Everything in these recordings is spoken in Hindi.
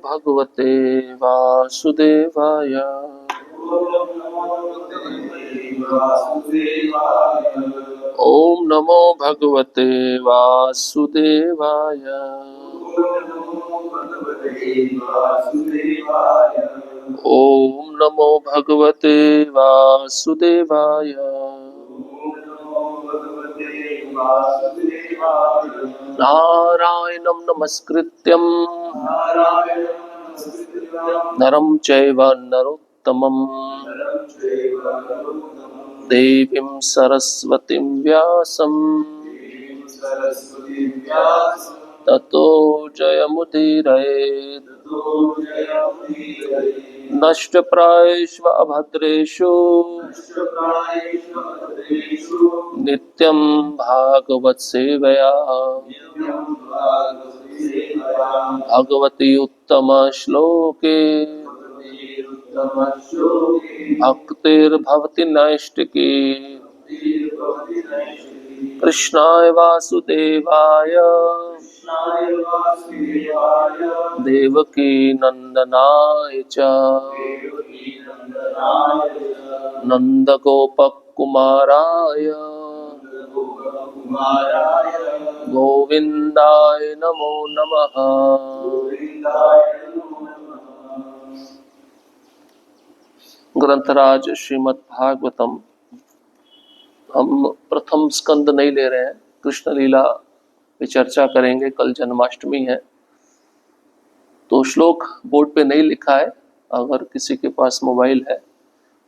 भगवते वासुदेवाय। ओम नमो भगवते वासुदेवाय। ओम नमो भगवते वासुदेवाय। नारायणं नमस्कृत्यं नरं चैव नरोत्तमं देवीं सरस्वतीं व्यासं ततो जयमुदीरयेत्। नष्टप्रायेषु अभद्रेषु नित्यं भागवत सेवया भगवती उत्तम श्लोके भक्तिर्भवति नैष्टिकी। कृष्णाय वासुदेवाय देवकी नंदनाय च नंदगोपकुमाराय गोविंदाय नमो नमः। ग्रंथराज श्रीमद् भागवतम हम प्रथम स्कंद नहीं ले रहे हैं, कृष्ण लीला पे चर्चा करेंगे। कल जन्माष्टमी है तो श्लोक बोर्ड पे नहीं लिखा है, अगर किसी के पास मोबाइल है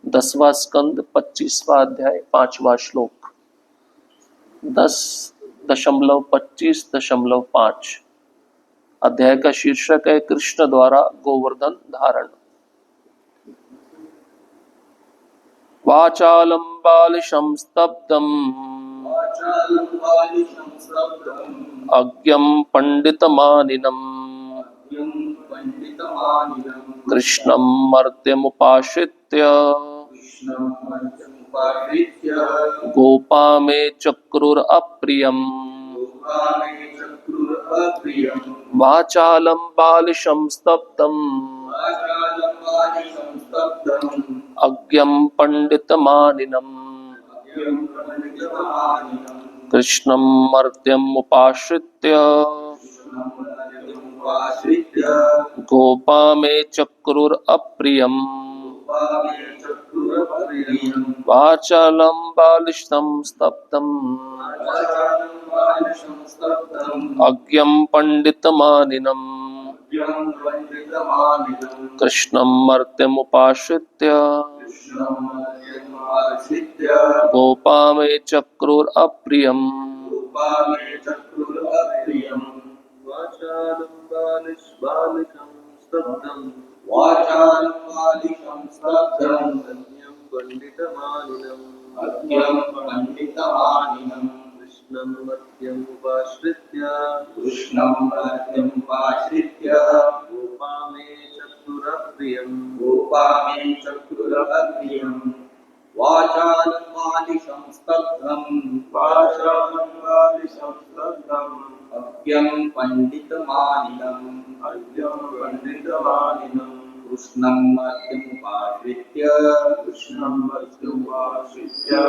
10वां स्कंद 25वां अध्याय 5वां श्लोक 10.25.5 अध्याय का शीर्षक है कृष्ण द्वारा गोवर्धन धारण। वाचालं बालिशं स्तब्धम् अज्ञं पंडितमानिनम् कृष्णं मर्त्यमुपाश्रित्य गोपा मे चक्रुरप्रियम्। वाचालं बालिशं स्तब्धम् अज्ञं पंडितमानिनम् कृष्णं मर्त्यम् उपाश्रित्य गोपा मे चक्रुरप्रियम्। वाचालं बालिशं स्तब्धम् अज्ञं पंडितमानिनम् कृष्णं मर्त्यमुपाश्रित्य गोपा मे चक्रुरप्रियम्। वाचालं बालिशं स्तब्धम् अज्ञं पंडितमानिनम् कृष्णं मर्त्यमुपाश्रित्य गोपा मे चक्रुरप्रियम्। वाचालं बालिशं स्तब्धम् अज्ञं पंडितमानिनम् कृष्णं मर्त्यमुपाश्रित्य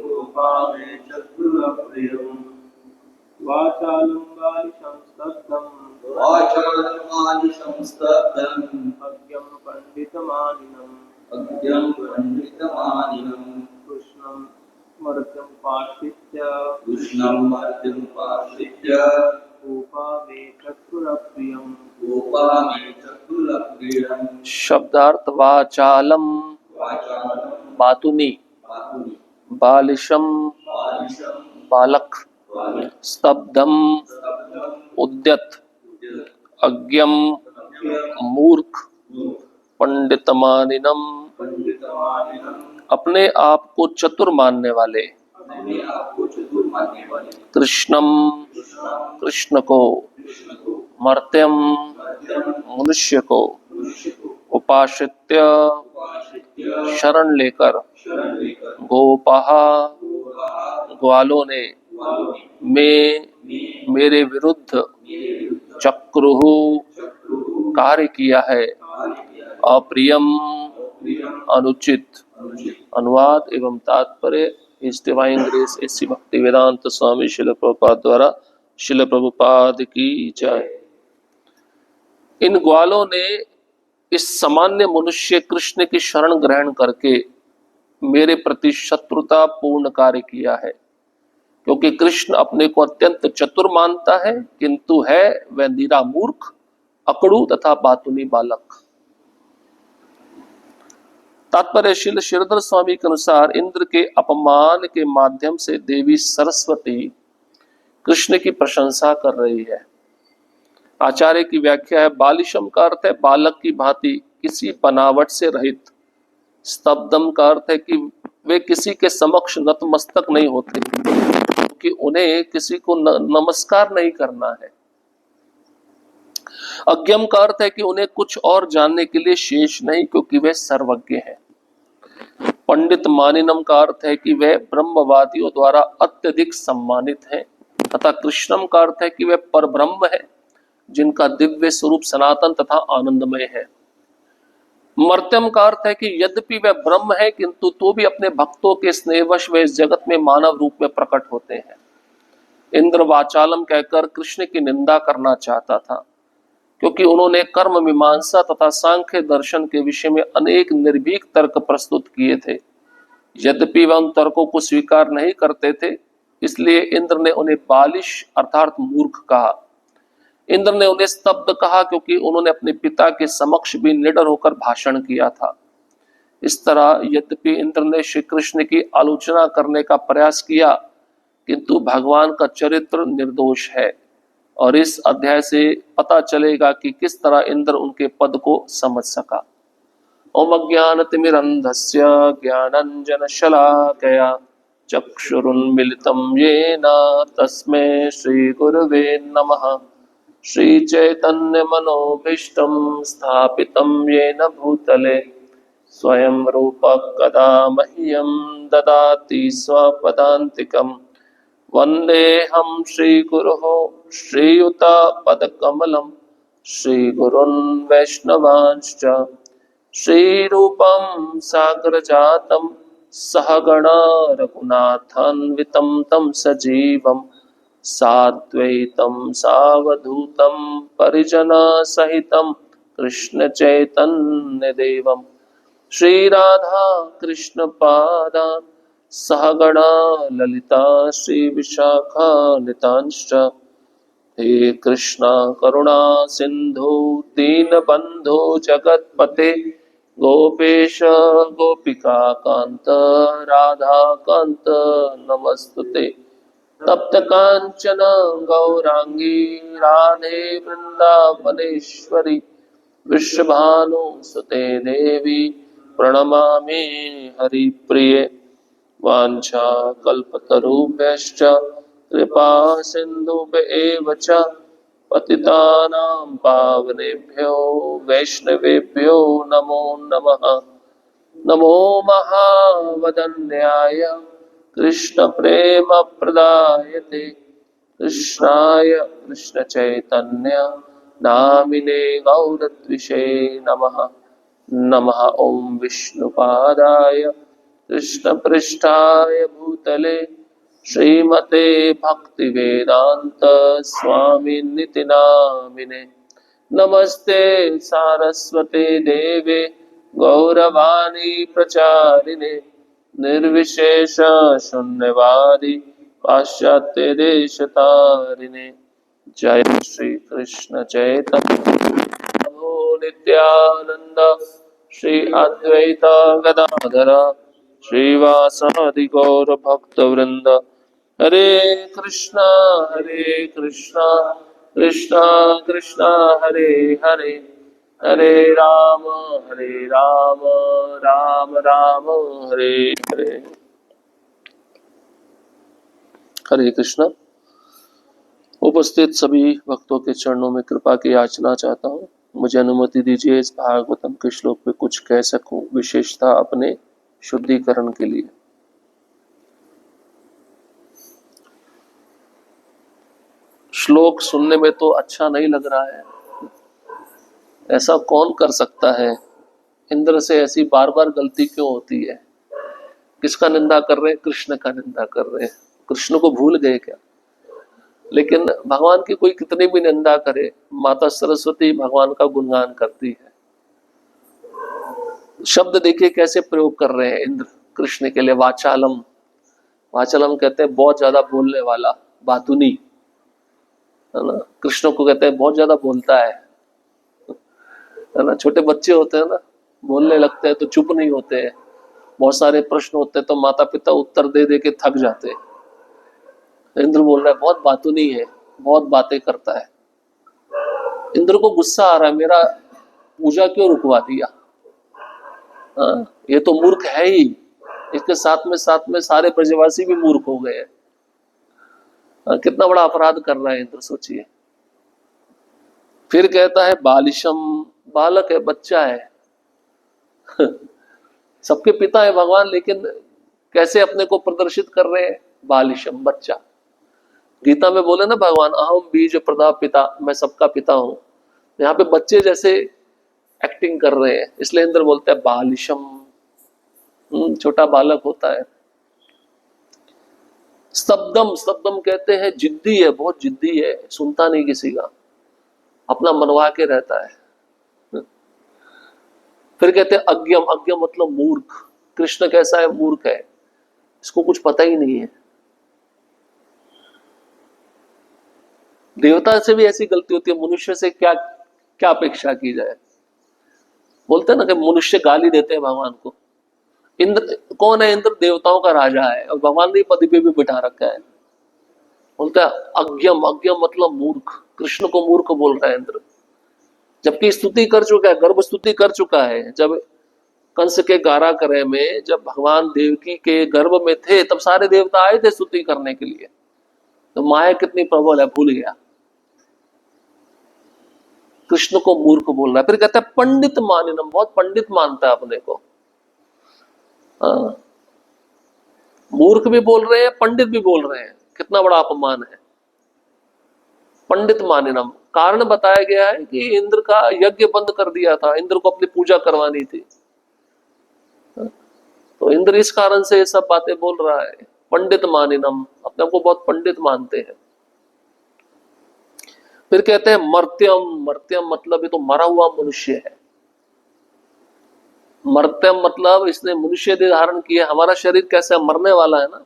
गोपा मे चक्रुरप्रियम्। वाचालं बालिशं स्तब्धम् अज्ञं पंडितमानिनम् कृष्णं मर्त्यमुपाश्रित्य गोपा मे चक्रुरप्रियम्। शब्दार्थ वाचालम बातुनी, बालिशम बालक, स्तब्धम उद्यत, अज्ञम मूर्ख, पंडितमानिनम अपने आप को चतुर मानने वाले, कृष्णम कृष्ण को, मर्त्यम मनुष्य को, उपाश्रित्य शरण लेकर, गोपाः ग्वालों ने, में मेरे विरुद्ध चक्रुः कार्य किया है, अप्रियम अनुचित। अनुवाद एवं तात्पर्य इस डिवाइन ग्रेस एसी भक्ति वेदांत स्वामी शिल प्रभुपाद द्वारा। शिल प्रभुपाद की जय। इन ग्वालों ने इस सामान्य मनुष्य कृष्ण की शरण ग्रहण करके मेरे प्रति शत्रुता पूर्ण कार्य किया है, क्योंकि कृष्ण अपने को अत्यंत चतुर मानता है, किंतु है वह निरा मूर्ख, अकड़ू तथा बातुनी बालक। तात्पर्य श्रील श्रीधर स्वामी के अनुसार इंद्र के अपमान के माध्यम से देवी सरस्वती कृष्ण की प्रशंसा कर रही है। आचार्य की व्याख्या है, बालिशम का अर्थ है बालक की भांति किसी बनावट से रहित। स्तब्धम का अर्थ है कि वे किसी के समक्ष नतमस्तक नहीं होते, क्योंकि उन्हें किसी को नमस्कार नहीं करना है। अज्ञम का अर्थ है कि उन्हें कुछ और जानने के लिए शेष नहीं, क्योंकि वे सर्वज्ञ हैं। पंडित मानिनम का अर्थ है कि वे ब्रह्मवादियों द्वारा अत्यधिक सम्मानित हैं, तथा कृष्णम का अर्थ है कि वे परब्रह्म है, जिनका दिव्य स्वरूप सनातन तथा आनंदमय है। मर्त्यम का अर्थ है कि यद्यपि वे ब्रह्म है, किंतु तो भी अपने भक्तों के स्नेहवश वे इस जगत में मानव रूप में प्रकट होते हैं। इंद्र वाचालम कहकर कृष्ण की निंदा करना चाहता था, क्योंकि उन्होंने कर्म मीमांसा तथा सांख्य दर्शन के विषय में अनेक निर्भीक तर्क प्रस्तुत किए थे। यद्यपि वह उन तर्कों को स्वीकार नहीं करते थे, इसलिए इंद्र ने उन्हें बालिश अर्थात मूर्ख कहा। इंद्र ने उन्हें स्तब्ध कहा, क्योंकि उन्होंने अपने पिता के समक्ष भी निडर होकर भाषण किया था। इस तरह यद्यपि इंद्र ने श्री कृष्ण की आलोचना करने का प्रयास किया, किंतु भगवान का चरित्र निर्दोष है, और इस अध्याय से पता चलेगा कि किस तरह इंद्र उनके पद को समझ सका। ओम अज्ञानतिमिरन्धस्य ज्ञानाञ्जनशलाकया चक्षुरुन्मिलितं येन तस्मै श्रीगुरवे नमः। श्रीचैतन्यमनोभीष्टं स्थापितं येन भूतले स्वयं रूपः कदा मह्यं ददाति स्वपदान्तिकम्। वन्देऽहं श्रीगुरोः श्रीयुतपदकमलं श्रीगुरुन् वैष्णवांश्च श्रीरूपं सागरजातं सहगणा रघुनाथान्वितं तं सजीवं साद्वैतं सावधूतं परिजनसहितं कृष्णचैतन्यदेवं श्रीराधा कृष्णपादान् सहगणा ललिता श्रीविशाखान्वितांश्च। हे कृष्णा करुणा सिन्धु दीनबन्धो जगत्पते गोपेश गोपिका कान्त राधाकान्त नमस्तुते। तप्त कांचन गौरांगी राधे वृंदावनेश्वरी विश्वभानुसुते देवी प्रणमामि हरिप्रिये। वाञ्छा कल्पतरुभ्यश्च कृपा सिन्धुभ्येव च पतितानां पावनेभ्यो वैष्णवेभ्यो नमो नमः। नमो महावदन्याय कृष्णप्रेमप्रदायते कृष्णाय कृष्णचैतन्य नामिने गौरद्विषे नमः। नमः ओं विष्णुपादाय कृष्णपृष्ठाय भूतले श्रीमते भक्तिवेदांत स्वामिनिति नामिने। नमस्ते सारस्वते देवे गौरवाणी प्रचारिणे निर्विशेष शून्यवादी पाश्चात्य देशतारिणे। जय श्री कृष्ण चैतन्य प्रभु नित्यानंद श्री अद्वैत गदाधर श्रीवासादि गौर भक्त वृंद। हरे कृष्णा कृष्णा कृष्णा हरे हरे हरे राम राम राम हरे हरे। हरे कृष्णा। उपस्थित सभी भक्तों के चरणों में कृपा की याचना चाहता हूँ। मुझे अनुमति दीजिए इस भागवतम के श्लोक पे कुछ कह सकूं, विशेषता अपने शुद्धिकरण के लिए। श्लोक सुनने में तो अच्छा नहीं लग रहा है, ऐसा कौन कर सकता है, इंद्र से ऐसी बार बार गलती क्यों होती है। किसका निंदा कर रहे हैं? कृष्ण का निंदा कर रहे हैं। कृष्ण को भूल गए क्या? लेकिन भगवान की कोई कितनी भी निंदा करे, माता सरस्वती भगवान का गुणगान करती है। शब्द देखिए कैसे प्रयोग कर रहे हैं इंद्र कृष्ण के लिए। वाचालम, वाचालम कहते हैं बहुत ज्यादा बोलने वाला, बातुनी, है ना। कृष्ण को कहते हैं बहुत ज्यादा बोलता है ना। छोटे बच्चे होते हैं ना, बोलने लगते हैं तो चुप नहीं होते हैं, बहुत सारे प्रश्न होते हैं तो माता पिता उत्तर दे दे के थक जाते हैं। इंद्र बोल रहा है बहुत बातुनी है, बहुत बातें करता है। इंद्र को गुस्सा आ रहा है, मेरा पूजा क्यों रुकवा दिया। हाँ, ये तो मूर्ख है ही, इसके साथ में सारे ब्रजवासी भी मूर्ख हो गए हैं। कितना बड़ा अपराध कर रहा है इंद्र, सोचिए। फिर कहता है बालिशम, बालक है, बच्चा है। सबके पिता है भगवान, लेकिन कैसे अपने को प्रदर्शित कर रहे हैं? बालिशम, बच्चा। गीता में बोले ना भगवान, अहम बीज प्रदा पिता, मैं सबका पिता हूं। यहाँ पे बच्चे जैसे एक्टिंग कर रहे हैं, इसलिए इंद्र बोलते हैं बालिशम, छोटा बालक होता है। स्तब्धम, स्तब्धम कहते हैं जिद्दी है, बहुत जिद्दी है, सुनता नहीं किसी का, अपना मनवा के रहता है। फिर कहते हैं अज्ञम, अज्ञम मतलब मूर्ख। कृष्ण कैसा है? मूर्ख है, इसको कुछ पता ही नहीं है। देवता से भी ऐसी गलती होती है, मनुष्य से क्या क्या अपेक्षा की जाए। बोलते हैं ना कि मनुष्य गाली देते हैं भगवान को। इंद्र कौन है? इंद्र देवताओं का राजा है और भगवान ने पद पे भी बिठा रखा है। बोलता है अज्ञम, अज्ञम मतलब मूर्ख। कृष्ण को मूर्ख बोल रहा है इंद्र, जबकि स्तुति कर चुका है, गर्भ स्तुति कर चुका है। जब कंस के कारागृह में जब भगवान देवकी के गर्भ में थे, तब सारे देवता आए थे स्तुति करने के लिए। तो माया कितनी प्रबल है, भूल गया। कृष्ण को मूर्ख बोल रहा है। फिर कहता है पंडित मानिनम, बहुत पंडित मानता है अपने को। मूर्ख भी बोल रहे हैं, पंडित भी बोल रहे हैं, कितना बड़ा अपमान है। पंडित मानिनम, कारण बताया गया है कि इंद्र का यज्ञ बंद कर दिया था, इंद्र को अपनी पूजा करवानी थी, तो इंद्र इस कारण से ये सब बातें बोल रहा है। पंडित मानिनम, अपने को बहुत पंडित मानते हैं। फिर कहते हैं मर्त्यम, मर्त्यम मतलब ये तो मरा हुआ मनुष्य है। मर्त्यम मतलब इसने मनुष्य देह धारण किया। हमारा शरीर कैसा मरने वाला है ना,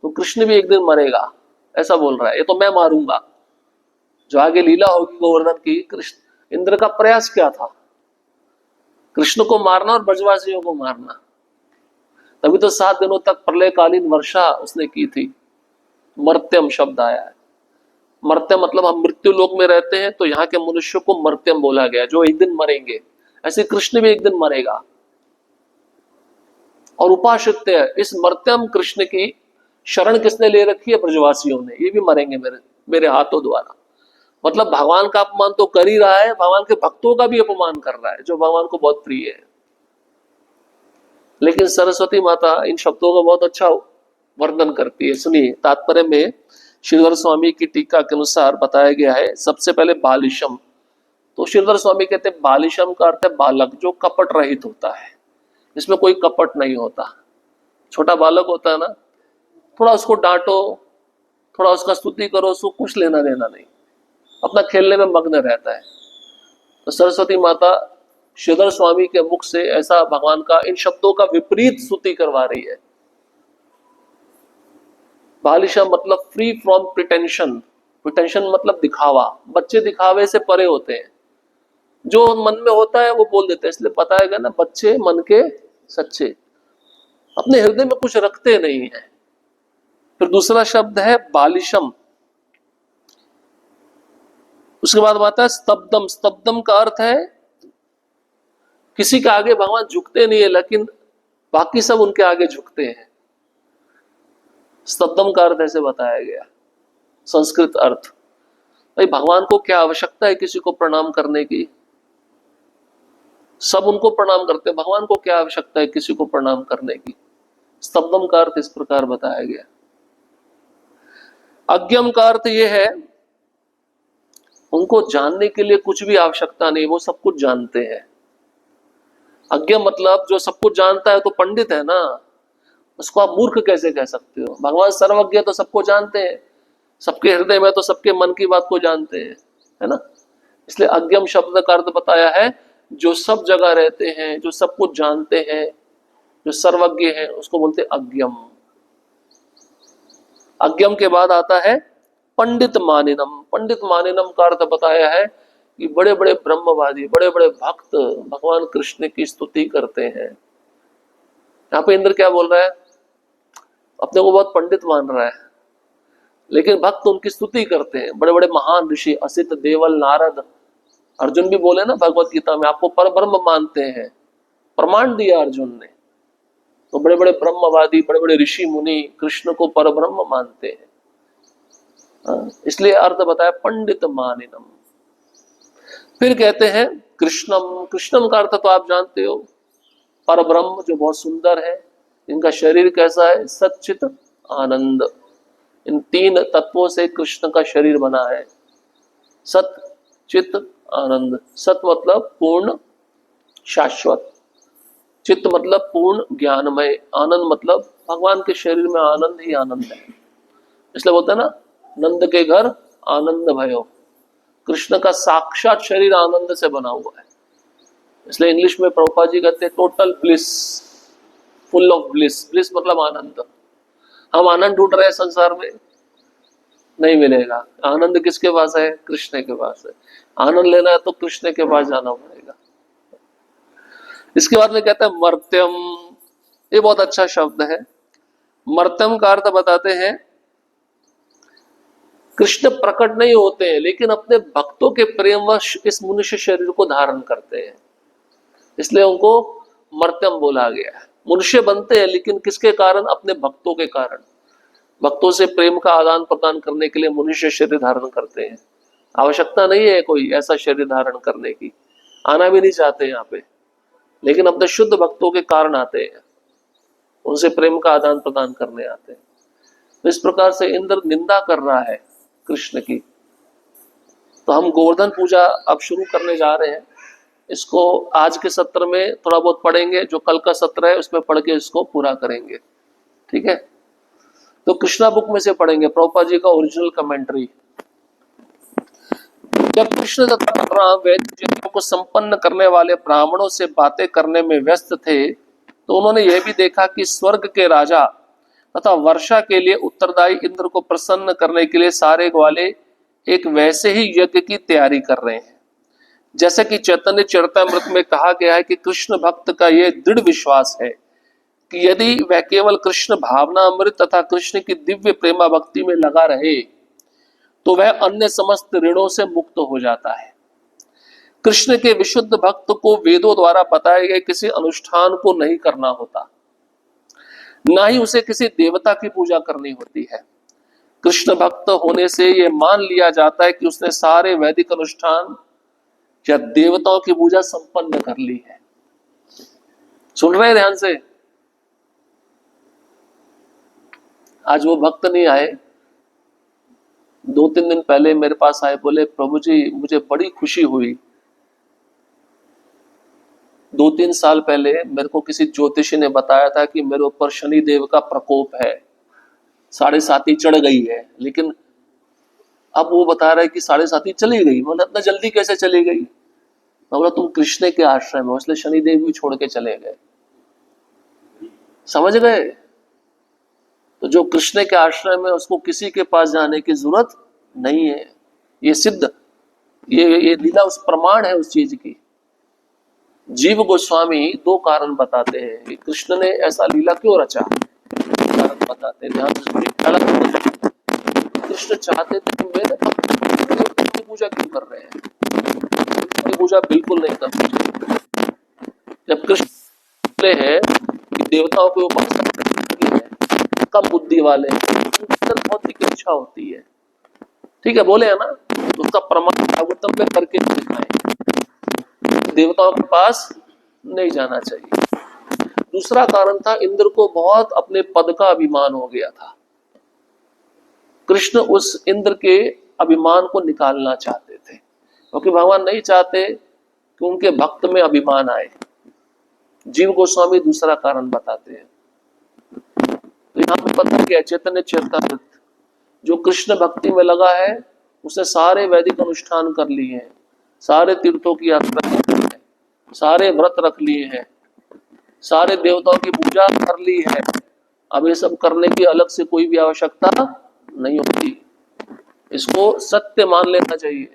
तो कृष्ण भी एक दिन मरेगा, ऐसा बोल रहा है। ये तो मैं मारूंगा, जो आगे लीला होगी गोवर्धन की। कृष्ण, इंद्र का प्रयास क्या था? कृष्ण को मारना और ब्रजवासियों को मारना। तभी तो 7 दिनों तक प्रलयकालीन वर्षा उसने की थी। मर्त्यम शब्द आया है। मर्त्यम मतलब हम मृत्यु लोक में रहते हैं, तो यहाँ के मनुष्य को मर्त्यम बोला गया, जो एक दिन मरेंगे। ऐसे कृष्ण भी एक दिन मरेगा। और उपाश्रित इस मर्त्यम कृष्ण की शरण किसने ले रखी है? ब्रजवासियों ने। ये भी मरेंगे मेरे हाथों द्वारा। मतलब भगवान का अपमान तो कर ही रहा है, भगवान के भक्तों का भी अपमान कर रहा है, जो भगवान को बहुत प्रिय है। लेकिन सरस्वती माता इन शब्दों का बहुत अच्छा वर्णन करती है। सुनिए, तात्पर्य में श्रीधर स्वामी की टीका के अनुसार बताया गया है। सबसे पहले बालिशम, तो श्रीधर स्वामी कहते हैं बालिशम का अर्थ है बालक, जो कपट रहित होता है, इसमें कोई कपट नहीं होता। छोटा बालक होता है ना, थोड़ा उसको डांटो, थोड़ा उसका स्तुति करो, उसको कुछ लेना देना नहीं, अपना खेलने में मग्न रहता है। तो सरस्वती माता श्रीधर स्वामी के मुख से ऐसा भगवान का इन शब्दों का विपरीत स्तुति करवा रही है। बालिशा मतलब फ्री फ्रॉम प्रिटेंशन। प्रिटेंशन मतलब दिखावा। बच्चे दिखावे से परे होते हैं, जो मन में होता है वो बोल देते हैं। इसलिए बताया गया ना, बच्चे मन के सच्चे, अपने हृदय में कुछ रखते नहीं है। फिर दूसरा शब्द है बालिशम। उसके बाद आता है स्तब्धम। स्तब्धम का अर्थ है किसी के आगे भगवान झुकते नहीं है, लेकिन बाकी सब उनके आगे झुकते हैं। स्तब्धम का अर्थ ऐसे बताया गया, संस्कृत अर्थ। भाई भगवान को क्या आवश्यकता है किसी को प्रणाम करने की? सब उनको प्रणाम करते हैं, भगवान को क्या आवश्यकता है किसी को प्रणाम करने की? स्तब्धम का अर्थ इस प्रकार बताया गया। अज्ञम का अर्थ यह है उनको जानने के लिए कुछ भी आवश्यकता नहीं, वो सब कुछ जानते हैं। अज्ञ मतलब जो सब कुछ जानता है तो पंडित है ना, उसको आप मूर्ख कैसे कह सकते हो? भगवान सर्वज्ञ तो सबको जानते हैं, सबके हृदय में तो सबके मन की बात को जानते हैं, है ना। इसलिए अज्ञम शब्द का अर्थ बताया है जो सब जगह रहते हैं, जो सब कुछ जानते हैं, जो सर्वज्ञ है, उसको बोलते अज्ञम। अज्ञम के बाद आता है पंडित मानिनम। पंडित मानिनम का अर्थ बताया है कि बड़े बड़े ब्रह्मवादी, बड़े बड़े भक्त भगवान कृष्ण की स्तुति करते हैं। यहाँ पे इंद्र क्या बोल रहा है? अपने को बहुत पंडित मान रहा है, लेकिन भक्त उनकी स्तुति करते हैं। बड़े बड़े महान ऋषि असित, देवल, नारद, अर्जुन भी बोले ना भगवत गीता में, आपको परब्रह्म मानते हैं, प्रमाण दिया अर्जुन ने। तो बड़े बड़े ब्रह्मवादी, बड़े बड़े ऋषि मुनि कृष्ण को परब्रह्म मानते हैं। इसलिए अर्थ बताया पंडित मानिनम। फिर कहते हैं कृष्णम। कृष्णम का अर्थ तो आप जानते हो, परब्रह्म जो बहुत सुंदर है। इनका शरीर कैसा है? सच्चित आनंद। इन तीन तत्वों से कृष्ण का शरीर बना है। सत, चित, आनंद। सत मतलब पूर्ण शाश्वत, चित्त मतलब पूर्ण ज्ञानमय, आनंद मतलब भगवान के शरीर में आनंद ही आनंद है। इसलिए बोलते हैं ना, नंद के घर आनंद भयो। कृष्ण का साक्षात शरीर आनंद से बना हुआ है। इसलिए इंग्लिश में प्रभुपाद जी कहते हैं total bliss, full of bliss. Bliss मतलब आनंद। हम आनंद ढूंढ रहे हैं संसार में, नहीं मिलेगा। आनंद किसके पास है? कृष्ण के पास है। आनंद लेना है तो कृष्ण के पास जाना पड़ेगा। इसके बाद में कहते हैं मर्त्यम। ये बहुत अच्छा शब्द है। मर्त्यम का अर्थ बताते हैं, कृष्ण प्रकट नहीं होते हैं लेकिन अपने भक्तों के प्रेमवश इस मनुष्य शरीर को धारण करते हैं, इसलिए उनको मर्त्यम बोला गया है। मनुष्य बनते हैं लेकिन किसके कारण? अपने भक्तों के कारण। भक्तों से प्रेम का आदान प्रदान करने के लिए मनुष्य शरीर धारण करते हैं। आवश्यकता नहीं है कोई ऐसा शरीर धारण करने की, आना भी नहीं चाहते यहाँ पे, लेकिन अपने शुद्ध भक्तों के कारण आते हैं, उनसे प्रेम का आदान प्रदान करने आते हैं। तो इस प्रकार से इंद्र निंदा कर रहा है कृष्ण की। तो हम गोवर्धन पूजा अब शुरू करने जा रहे हैं। इसको आज के सत्र में थोड़ा बहुत पढ़ेंगे, जो कल का सत्र है उसमें पढ़ के इसको पूरा करेंगे, ठीक है। तो कृष्णा बुक में से पढ़ेंगे, प्रभुपाद जी का ओरिजिनल कमेंट्री। जब कृष्ण तथा बलराम वैदिक को संपन्न करने वाले ब्राह्मणों से बातें करने में व्यस्त थे, तो उन्होंने यह भी देखा कि स्वर्ग के राजा तथा वर्षा के लिए उत्तरदायी इंद्र को प्रसन्न करने के लिए सारे ग्वाले एक वैसे ही यज्ञ की तैयारी कर रहे हैं जैसे कि चैतन्य चरितामृत में कहा गया है कि कृष्ण भक्त का यह दृढ़ विश्वास है कि यदि वह केवल कृष्ण भावना अमृत तथा कृष्ण की दिव्य प्रेमा भक्ति में लगा रहे तो वह अन्य समस्त ऋणों से मुक्त हो जाता है। कृष्ण के विशुद्ध भक्त को वेदों द्वारा बताए गए किसी अनुष्ठान को नहीं करना होता, ना ही उसे किसी देवता की पूजा करनी होती है। कृष्ण भक्त होने से यह मान लिया जाता है कि उसने सारे वैदिक अनुष्ठान या देवताओं की पूजा संपन्न कर ली है। सुन रहे हैं ध्यान से? आज वो भक्त नहीं आए, 2-3 दिन पहले मेरे पास आए, बोले प्रभु जी मुझे बड़ी खुशी हुई। 2-3 साल पहले मेरे को किसी ज्योतिषी ने बताया था कि मेरे ऊपर शनि देव का प्रकोप है, 7.5 चढ़ गई है, लेकिन अब वो बता रहा है कि 7.5 चली गई। बोला इतना जल्दी कैसे चली गई? मैं बोला तुम कृष्ण के आश्रम में, इसलिए शनि देव भी छोड़ के चले गए। समझ गए? तो जो कृष्ण के आश्रम में उसको किसी के पास जाने की जरूरत नहीं है। ये सिद्ध, ये लीला उस प्रमाण है उस चीज की। जीव गोस्वामी 2 कारण बताते हैं कि कृष्ण ने ऐसा लीला क्यों रचा। कारण बताते हैं, ध्यान से। कृष्ण चाहते थे कि मेरे भक्त की पूजा क्यों कर रहे हैं? कृष्ण की पूजा बिल्कुल नहीं करते। जब कृष्ण है कि देवताओं के उपासना है, कम बुद्धि वाले अंदर भौतिक इच्छा होती है, ठीक है, बोले है ना, तो उसका प्रमाण भागवतम में करके दिखाएं। देवताओं के पास नहीं जाना चाहिए। दूसरा कारण था, इंद्र को बहुत अपने पद का अभिमान हो गया था। कृष्ण उस इंद्र के अभिमान को निकालना चाहते थे। क्योंकि भगवान नहीं चाहते कि उनके भक्त में अभिमान आए। जीव गोस्वामी दूसरा कारण बताते हैं। तो यहाँ पे पता क्या, चैतन्य चेतावृत जो कृष्ण भक्ति में लगा है उसने सारे वैदिक अनुष्ठान कर लिए हैं, सारे तीर्थों की यात्रा कर ली है, सारे व्रत रख लिए हैं, सारे देवताओं की पूजा कर ली है। अब ये सब करने की अलग से कोई भी आवश्यकता नहीं होती। इसको सत्य मान लेना चाहिए।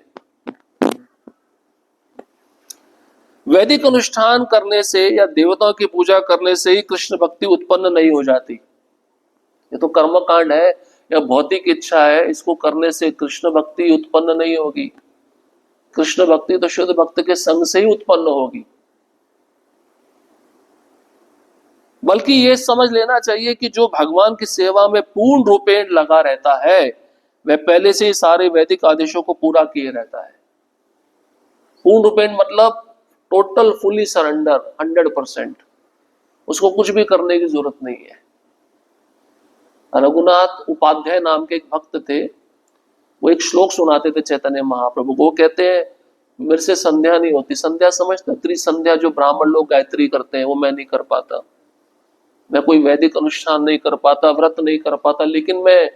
वैदिक अनुष्ठान करने से या देवताओं की पूजा करने से ही कृष्ण भक्ति उत्पन्न नहीं हो जाती। ये तो कर्मकांड है या भौतिक इच्छा है, इसको करने से कृष्ण भक्ति उत्पन्न नहीं होगी। कृष्ण भक्ति तो शुद्ध भक्त के संग से ही उत्पन्न होगी। बल्कि ये समझ लेना चाहिए कि जो भगवान की सेवा में पूर्ण रूपेण लगा रहता है वह पहले से ही सारे वैदिक आदेशों को पूरा किए रहता है। पूर्ण रूपेण मतलब टोटल फुली सरेंडर, 100%। उसको कुछ भी करने की जरूरत नहीं है। रघुनाथ उपाध्याय नाम के एक भक्त थे, वो एक श्लोक सुनाते थे चैतन्य महाप्रभु को। वो कहते हैं मेरे से संध्या नहीं होती। संध्या समझते, त्रिसंध्या जो ब्राह्मण लोग गायत्री करते हैं वो मैं नहीं कर पाता। मैं कोई वैदिक अनुष्ठान नहीं कर पाता, व्रत नहीं कर पाता, लेकिन मैं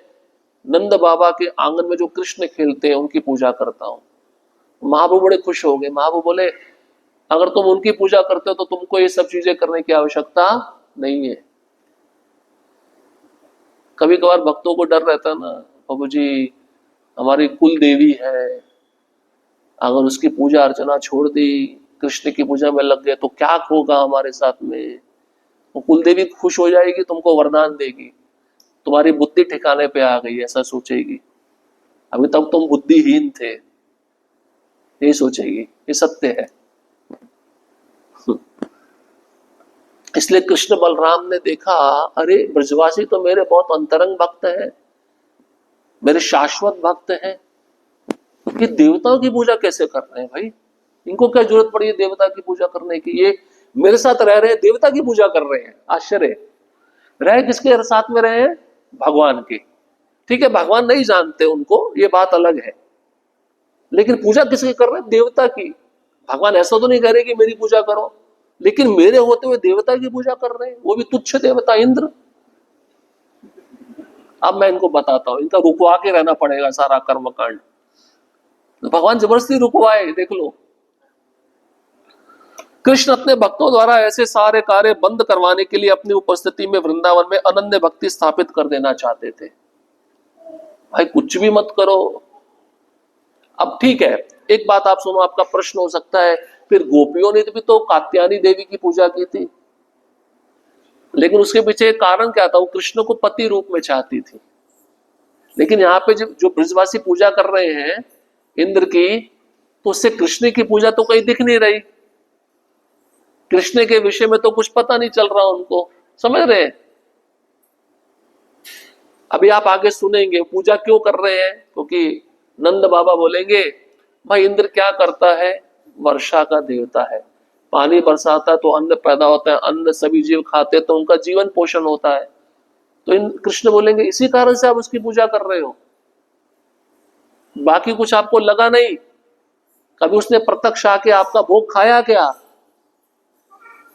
नंद बाबा के आंगन में जो कृष्ण खेलते हैं उनकी पूजा करता हूँ। महाप्रभु बड़े खुश हो गए। महाप्रभु बोले अगर तुम उनकी पूजा करते हो तो तुमको ये सब चीजें करने की आवश्यकता नहीं है। कभी कभार भक्तों को डर रहता है ना, बाबू जी हमारी कुल देवी है, अगर उसकी पूजा अर्चना छोड़ दी, कृष्ण की पूजा में लग गए तो क्या होगा हमारे साथ में। वो कुल देवी खुश हो जाएगी, तुमको वरदान देगी, तुम्हारी बुद्धि ठिकाने पे आ गई, ऐसा सोचेगी। अभी तक तुम बुद्धिहीन थे, ये सोचेगी। ये सत्य है। इसलिए कृष्ण बलराम ने देखा, अरे ब्रजवासी तो मेरे बहुत अंतरंग भक्त हैं, मेरे शाश्वत भक्त हैं, ये देवताओं की पूजा कैसे कर रहे हैं भाई? इनको क्या जरूरत पड़ी है देवता की पूजा करने की? ये मेरे साथ रह रहे हैं, देवता की पूजा कर रहे हैं। आश्चर्य। रह किसके साथ में रहे हैं? भगवान के। ठीक है, भगवान नहीं जानते उनको, ये बात अलग है, लेकिन पूजा किसकी कर रहे हैं? देवता की। भगवान ऐसा तो नहीं कह रहे कि मेरी पूजा करो, लेकिन मेरे होते हुए देवता की पूजा कर रहे हैं, वो भी तुच्छ देवता इंद्र। अब मैं इनको बताता हूं, इनका रुकवा के रहना पड़ेगा सारा कर्मकांड। तो भगवान जबरदस्ती रुकवाए, देख लो। कृष्ण अपने भक्तों द्वारा ऐसे सारे कार्य बंद करवाने के लिए अपनी उपस्थिति में वृंदावन में अनन्य भक्ति स्थापित कर देना चाहते थे। भाई कुछ भी मत करो। अब ठीक है, एक बात आप सुनो, आपका प्रश्न हो सकता है फिर गोपियों ने भी तो कात्यायनी देवी की पूजा की थी, लेकिन उसके पीछे कारण क्या था? वो कृष्ण को पति रूप में चाहती थी। लेकिन यहाँ पे जो ब्रजवासी पूजा कर रहे हैं इंद्र की, तो उससे कृष्ण की पूजा तो कहीं दिख नहीं रही। कृष्ण के विषय में तो कुछ पता नहीं चल रहा उनको, समझ रहे हैं? अभी आप आगे सुनेंगे पूजा क्यों कर रहे हैं, क्योंकि नंद बाबा बोलेंगे भाई इंद्र क्या करता है? वर्षा का देवता है, पानी बरसाता तो अन्न पैदा होता है, अन्न सभी जीव खाते तो उनका जीवन पोषण होता है। तो इन कृष्ण बोलेंगे इसी कारण से आप उसकी पूजा कर रहे हो, बाकी कुछ आपको लगा नहीं? कभी उसने प्रत्यक्ष आके आपका भोग खाया क्या?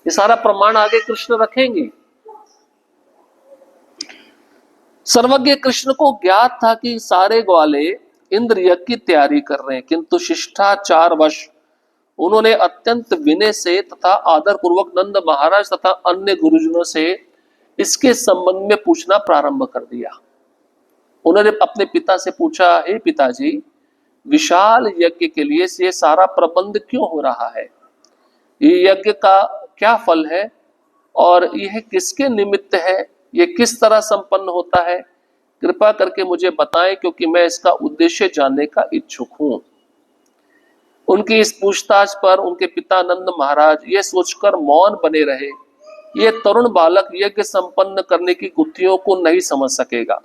ये सारा प्रमाण आगे कृष्ण रखेंगे। सर्वज्ञ कृष्ण को ज्ञात था कि सारे ग्वाले इंद्र यज्ञ की तैयारी कर रहे हैं, किंतु शिष्टाचारवश उन्होंने अत्यंत विनय से तथा आदर पूर्वक नंद महाराज तथा अन्य गुरुजनों से इसके संबंध में पूछना प्रारंभ कर दिया। उन्होंने अपने पिता से पूछा, हे पिताजी, विशाल यज्ञ के लिए ये सारा प्रबंध क्यों हो रहा है? ये यज्ञ का क्या फल है और यह किसके निमित्त है? ये किस तरह संपन्न होता है? कृपा करके मुझे बताएं, क्योंकि मैं इसका उद्देश्य जानने का इच्छुक हूं। उनकी इस पूछताछ पर उनके पिता नंद महाराज ये सोचकर मौन बने रहे, ये तरुण बालक यज्ञ संपन्न करने की गुत्थियों को नहीं समझ सकेगा।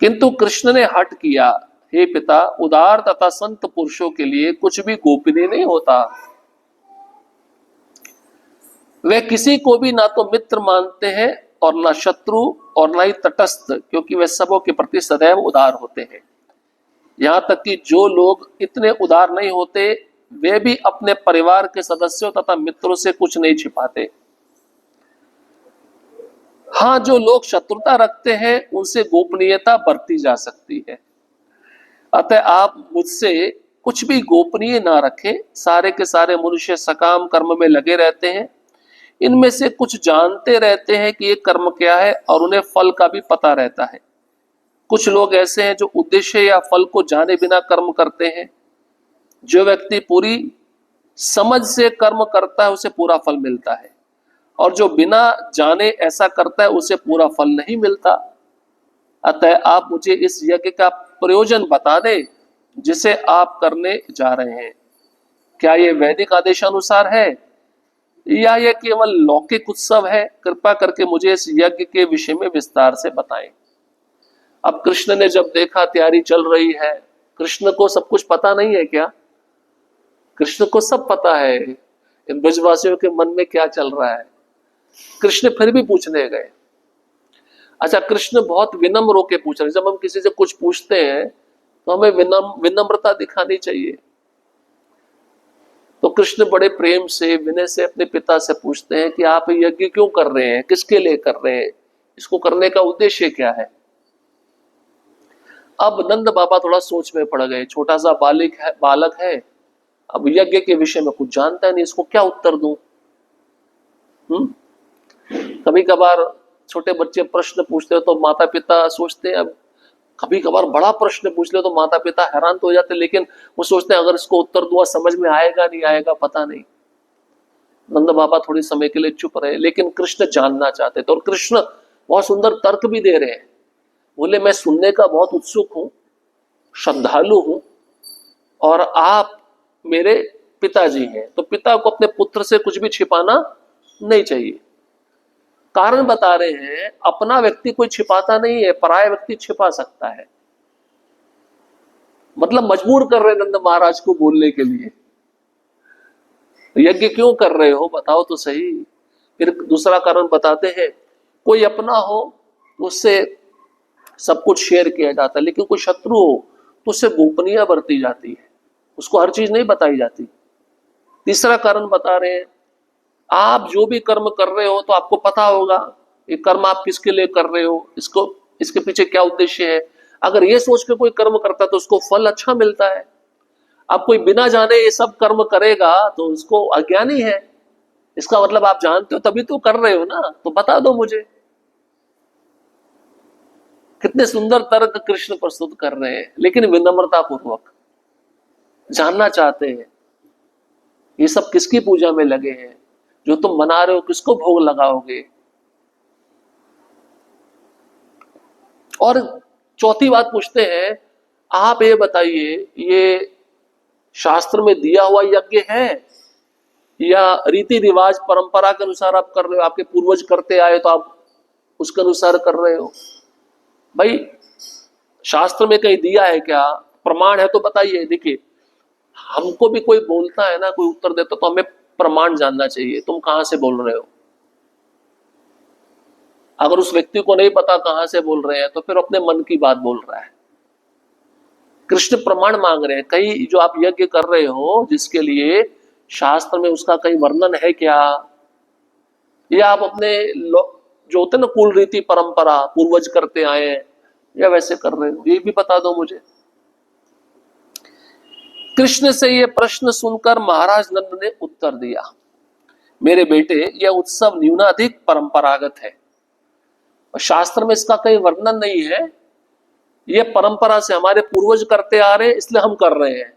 किंतु कृष्ण ने हठ किया, हे पिता, उदार तथा संत पुरुषों के लिए कुछ भी गोपनीय नहीं होता। वे किसी को भी ना तो मित्र मानते हैं और ना शत्रु और ना ही तटस्थ, क्योंकि वे सबों के प्रति सदैव उदार होते हैं। यहाँ तक कि जो लोग इतने उदार नहीं होते वे भी अपने परिवार के सदस्यों तथा मित्रों से कुछ नहीं छिपाते। हाँ, जो लोग शत्रुता रखते हैं उनसे गोपनीयता बरती जा सकती है। अतः आप मुझसे कुछ भी गोपनीय ना रखें। सारे के सारे मनुष्य सकाम कर्म में लगे रहते हैं। इनमें से कुछ जानते रहते हैं कि ये कर्म क्या है और उन्हें फल का भी पता रहता है। कुछ लोग ऐसे हैं जो उद्देश्य या फल को जाने बिना कर्म करते हैं। जो व्यक्ति पूरी समझ से कर्म करता है उसे पूरा फल मिलता है, और जो बिना जाने ऐसा करता है उसे पूरा फल नहीं मिलता। अतः आप मुझे इस यज्ञ का प्रयोजन बता दें जिसे आप करने जा रहे हैं। क्या ये वैदिक आदेशानुसार है या यह केवल लौकिक उत्सव है? कृपा करके मुझे इस यज्ञ के विषय में विस्तार से बताएं। अब कृष्ण ने जब देखा तैयारी चल रही है, कृष्ण को सब कुछ पता नहीं है क्या? कृष्ण को सब पता है इन ब्रजवासियों के मन में क्या चल रहा है। कृष्ण फिर भी पूछने गए। अच्छा, कृष्ण बहुत विनम्र होकर पूछ रहे। जब हम किसी से कुछ पूछते हैं तो हमें विनम्रता दिखानी चाहिए। तो कृष्ण बड़े प्रेम से विनय से अपने पिता से पूछते हैं कि आप यज्ञ क्यों कर रहे हैं, किसके लिए कर रहे हैं, इसको करने का उद्देश्य क्या है। अब नंद बाबा थोड़ा सोच में पड़ गए। छोटा सा बालक है, अब यज्ञ के विषय में कुछ जानता नहीं, इसको क्या उत्तर दूं। कभी कभार छोटे बच्चे प्रश्न पूछते हो तो माता पिता सोचते हैं, अब कभी कभार बड़ा प्रश्न पूछ ले तो माता पिता हैरान तो हो जाते, लेकिन वो सोचते हैं अगर इसको उत्तर दूंगा समझ में आएगा नहीं आएगा पता नहीं। नंद बाबा थोड़ी समय के लिए चुप रहे, लेकिन कृष्ण जानना चाहते थे और कृष्ण बहुत सुंदर तर्क भी दे रहे हैं। बोले, मैं सुनने का बहुत उत्सुक हूं, श्रद्धालु हूं, और आप मेरे पिताजी हैं, तो पिता को अपने पुत्र से कुछ भी छिपाना नहीं चाहिए। कारण बता रहे हैं, अपना व्यक्ति कोई छिपाता नहीं है, पराया व्यक्ति छिपा सकता है। मतलब मजबूर कर रहे नंद महाराज को बोलने के लिए, यज्ञ क्यों कर रहे हो बताओ तो सही। फिर दूसरा कारण बताते हैं, कोई अपना हो तो उससे सब कुछ शेयर किया जाता है, लेकिन कोई शत्रु हो तो उससे गोपनीयता बरती जाती है, उसको हर चीज नहीं बताई जाती। तीसरा कारण बता रहे हैं, आप जो भी कर्म कर रहे हो तो आपको पता होगा ये कर्म आप किसके लिए कर रहे हो, इसके पीछे क्या उद्देश्य है। अगर ये सोच के कोई कर्म करता है तो उसको फल अच्छा मिलता है। अब कोई बिना जाने ये सब कर्म करेगा तो उसको अज्ञानी है। इसका मतलब आप जानते हो तभी तो कर रहे हो ना, तो बता दो मुझे। कितने सुंदर तर्क कृष्ण प्रस्तुत कर रहे हैं, लेकिन विनम्रता पूर्वक जानना चाहते हैं ये सब किसकी पूजा में लगे हैं, जो तुम मना रहे हो किसको भोग लगाओगे। और चौथी बात पूछते हैं, आप ये बताइए ये शास्त्र में दिया हुआ यज्ञ है या रीति रिवाज परंपरा के अनुसार आप कर रहे हो, आपके पूर्वज करते आए तो आप उसके अनुसार कर रहे हो। भाई शास्त्र में कहीं दिया है क्या, प्रमाण है तो बताइए। देखिए, हमको भी कोई बोलता है ना, कोई उत्तर देता तो हमें प्रमाण जानना चाहिए, तुम कहां से बोल रहे हो। अगर उस व्यक्ति को नहीं पता कहां से बोल रहे हैं तो फिर अपने मन की बात बोल रहा है। कृष्ण प्रमाण मांग रहे हैं, कहीं जो आप यज्ञ कर रहे हो जिसके लिए शास्त्र में उसका कहीं वर्णन है क्या, या आप अपने जो होते ना कुल रीति परंपरा पूर्वज करते आए हैं या वैसे कर रहे हो, ये भी बता दो मुझे। कृष्ण से ये प्रश्न सुनकर महाराज नंद ने उत्तर दिया, मेरे बेटे यह उत्सव न्यूनाधिक परंपरागत है, शास्त्र में इसका कहीं वर्णन नहीं है। यह परंपरा से हमारे पूर्वज करते आ रहे हैं इसलिए हम कर रहे हैं,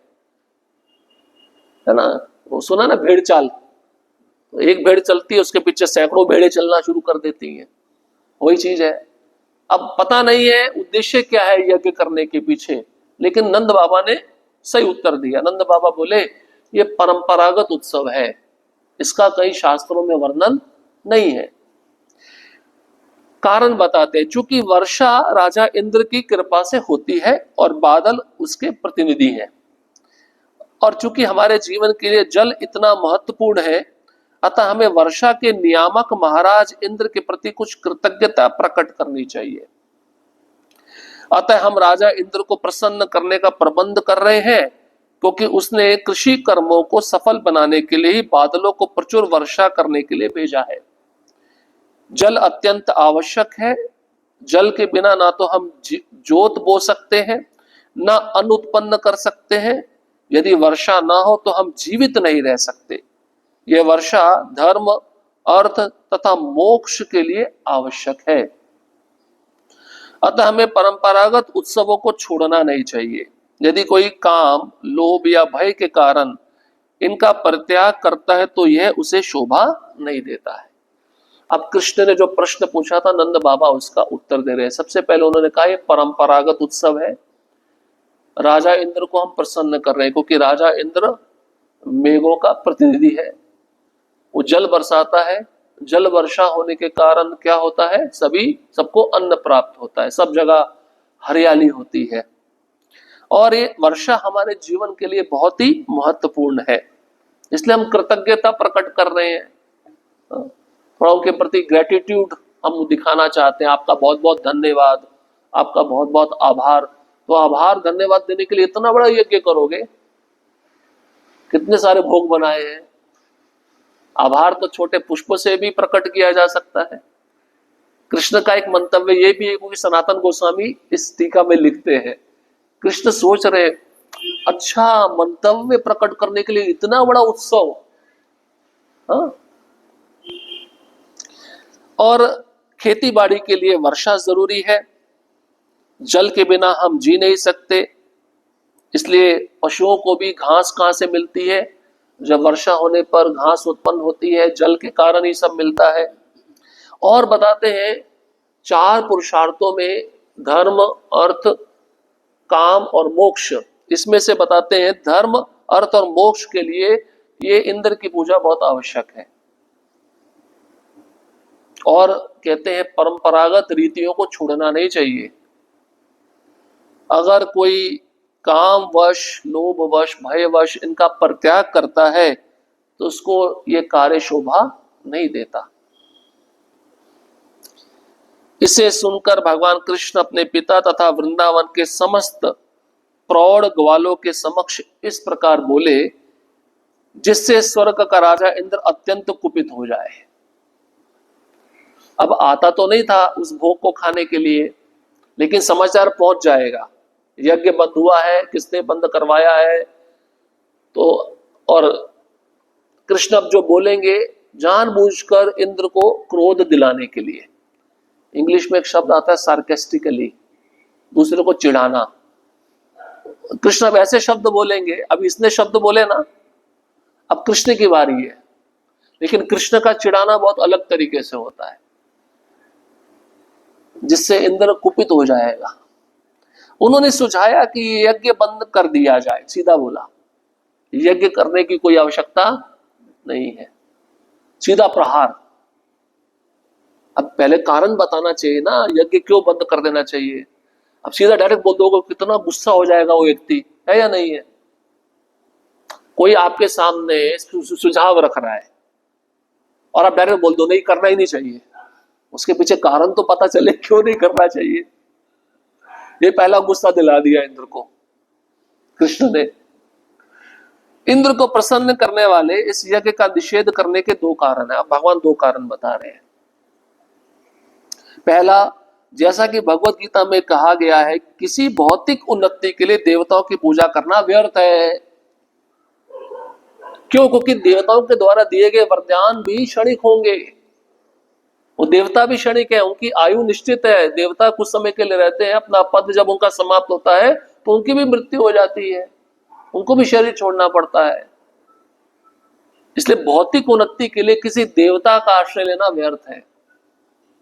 है ना। वो सुना ना भेड़ चाल, तो एक भेड़ चलती है उसके पीछे सैकड़ों भेड़ें चलना शुरू कर देती हैं, वही चीज है। अब पता नहीं है उद्देश्य क्या है यज्ञ करने के पीछे, लेकिन नंद बाबा ने सही उत्तर दिया। नंद बाबा बोले ये परंपरागत उत्सव है, इसका कहीं शास्त्रों में वर्णन नहीं है। कारण बताते हैं, चूंकि वर्षा राजा इंद्र की कृपा से होती है और बादल उसके प्रतिनिधि हैं, और चूंकि हमारे जीवन के लिए जल इतना महत्वपूर्ण है, अतः हमें वर्षा के नियामक महाराज इंद्र के प्रति कुछ कृतज्ञता प्रकट करनी चाहिए। अतः हम राजा इंद्र को प्रसन्न करने का प्रबंध कर रहे हैं, क्योंकि उसने कृषि कर्मों को सफल बनाने के लिए ही बादलों को प्रचुर वर्षा करने के लिए भेजा है। जल अत्यंत आवश्यक है। जल के बिना ना तो हम जोत बो सकते हैं, ना अन्न उत्पन्न कर सकते हैं। यदि वर्षा ना हो तो हम जीवित नहीं रह सकते। यह वर्षा धर्म, अर्थ तथा मोक्ष के लिए आवश्यक है। अतः हमें परंपरागत उत्सवों को छोड़ना नहीं चाहिए। यदि कोई काम लोभ या भय के कारण इनका परित्याग करता है तो यह उसे शोभा नहीं देता है। अब कृष्ण ने जो प्रश्न पूछा था, नंद बाबा उसका उत्तर दे रहे हैं। सबसे पहले उन्होंने कहा यह परंपरागत उत्सव है, राजा इंद्र को हम प्रसन्न कर रहे हैं, क्योंकि राजा इंद्र मेघों का प्रतिनिधि है। वो जल बरसाता है, जल वर्षा होने के कारण क्या होता है, सबको अन्न प्राप्त होता है, सब जगह हरियाली होती है। और ये वर्षा हमारे जीवन के लिए बहुत ही महत्वपूर्ण है, इसलिए हम कृतज्ञता प्रकट कर रहे हैं, थोड़ा उनके प्रति ग्रेटिट्यूड हम दिखाना चाहते हैं। आपका बहुत बहुत धन्यवाद, आपका बहुत बहुत आभार। तो आभार धन्यवाद देने के लिए इतना बड़ा यज्ञ करोगे, कितने सारे भोग बनाए हैं। आभार तो छोटे पुष्प से भी प्रकट किया जा सकता है। कृष्ण का एक मंतव्य ये भी है, क्योंकि सनातन गोस्वामी इस टीका में लिखते हैं, कृष्ण सोच रहे अच्छा मंतव्य प्रकट करने के लिए इतना बड़ा उत्सव, हाँ? और खेती बाड़ी के लिए वर्षा जरूरी है। जल के बिना हम जी नहीं सकते, इसलिए पशुओं को भी घास कहाँ से मिलती है, जब वर्षा होने पर घास उत्पन्न होती है, जल के कारण ही सब मिलता है। और बताते हैं 4 पुरुषार्थों में धर्म, अर्थ, काम और मोक्ष, इसमें से बताते हैं धर्म, अर्थ और मोक्ष के लिए ये इंद्र की पूजा बहुत आवश्यक है। और कहते हैं परंपरागत रीतियों को छोड़ना नहीं चाहिए। अगर कोई कामवश, लोभवश, भयवश इनका परित्याग करता है तो उसको ये कार्य शोभा नहीं देता। इसे सुनकर भगवान कृष्ण अपने पिता तथा वृंदावन के समस्त प्रौढ़ ग्वालों के समक्ष इस प्रकार बोले, जिससे स्वर्ग का राजा इंद्र अत्यंत कुपित हो जाए। अब आता तो नहीं था उस भोग को खाने के लिए, लेकिन समाचार पहुंच जाएगा, यज्ञ बंद हुआ है, किसने बंद करवाया है। तो और कृष्ण अब जो बोलेंगे जानबूझकर इंद्र को क्रोध दिलाने के लिए, इंग्लिश में एक शब्द आता है सार्केस्टिकली, दूसरे को चिढ़ाना। कृष्ण अब ऐसे शब्द बोलेंगे, अब इसने शब्द बोले ना, अब कृष्ण की बारी है, लेकिन कृष्ण का चिढ़ाना बहुत अलग तरीके से होता है, जिससे इंद्र कुपित हो जाएगा। उन्होंने सुझाया कि यज्ञ बंद कर दिया जाए, सीधा बोला, यज्ञ करने की कोई आवश्यकता नहीं है, सीधा प्रहार। अब पहले कारण बताना चाहिए ना, यज्ञ क्यों बंद कर देना चाहिए। अब सीधा डायरेक्ट बोल दोगे, कितना गुस्सा हो जाएगा वो व्यक्ति, है या नहीं है। कोई आपके सामने सुझाव रख रहा है और आप डायरेक्ट बोल दो नहीं करना ही नहीं चाहिए, उसके पीछे कारण तो पता चले क्यों नहीं करना चाहिए। ये पहला गुस्सा दिला दिया इंद्र को कृष्ण ने। इंद्र को प्रसन्न करने वाले इस यज्ञ का निषेध करने के 2 कारण है। अब भगवान 2 कारण बता रहे हैं। पहला, जैसा कि भगवत गीता में कहा गया है, किसी भौतिक उन्नति के लिए देवताओं की पूजा करना व्यर्थ है। क्यों? क्योंकि देवताओं के द्वारा दिए गए वरदान भी क्षणिक होंगे, वो देवता भी क्षणिक है, उनकी आयु निश्चित है। देवता कुछ समय के लिए रहते हैं, अपना पद जब उनका समाप्त होता है तो उनकी भी मृत्यु हो जाती है, उनको भी शरीर छोड़ना पड़ता है। इसलिए भौतिक उन्नति के लिए किसी देवता का आश्रय लेना व्यर्थ है।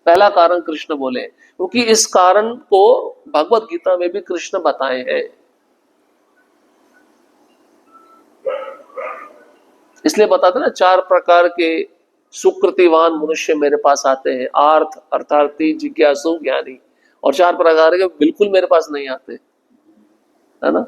पहला कारण कृष्ण बोले, क्योंकि इस कारण को भगवत गीता में भी कृष्ण बताए हैं। इसलिए बताते ना 4 प्रकार के सुकृतिवान मनुष्य मेरे पास आते हैं, आर्थ, अर्थार्थी, जिज्ञासु, ज्ञानी। और 4 प्रकार के बिल्कुल मेरे पास नहीं आते, है ना।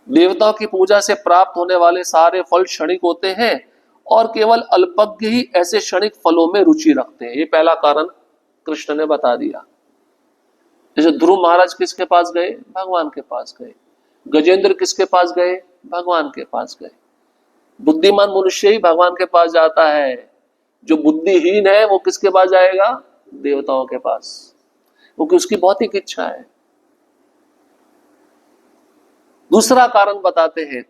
देवताओं की पूजा से प्राप्त होने वाले सारे फल क्षणिक होते हैं और केवल अल्पज्ञ ही ऐसे क्षणिक फलों में रुचि रखते हैं। ये पहला कारण कृष्ण ने बता दिया। जैसे ध्रुव महाराज किसके पास गए? भगवान के पास गए। गजेंद्र किसके पास गए? भगवान के पास गए। बुद्धिमान मनुष्य ही भगवान के पास जाता है। जो बुद्धिहीन है वो किसके पास जाएगा? देवताओं के पास, क्योंकि उसकी भौतिक इच्छा है। दूसरा कारण बताते हैं,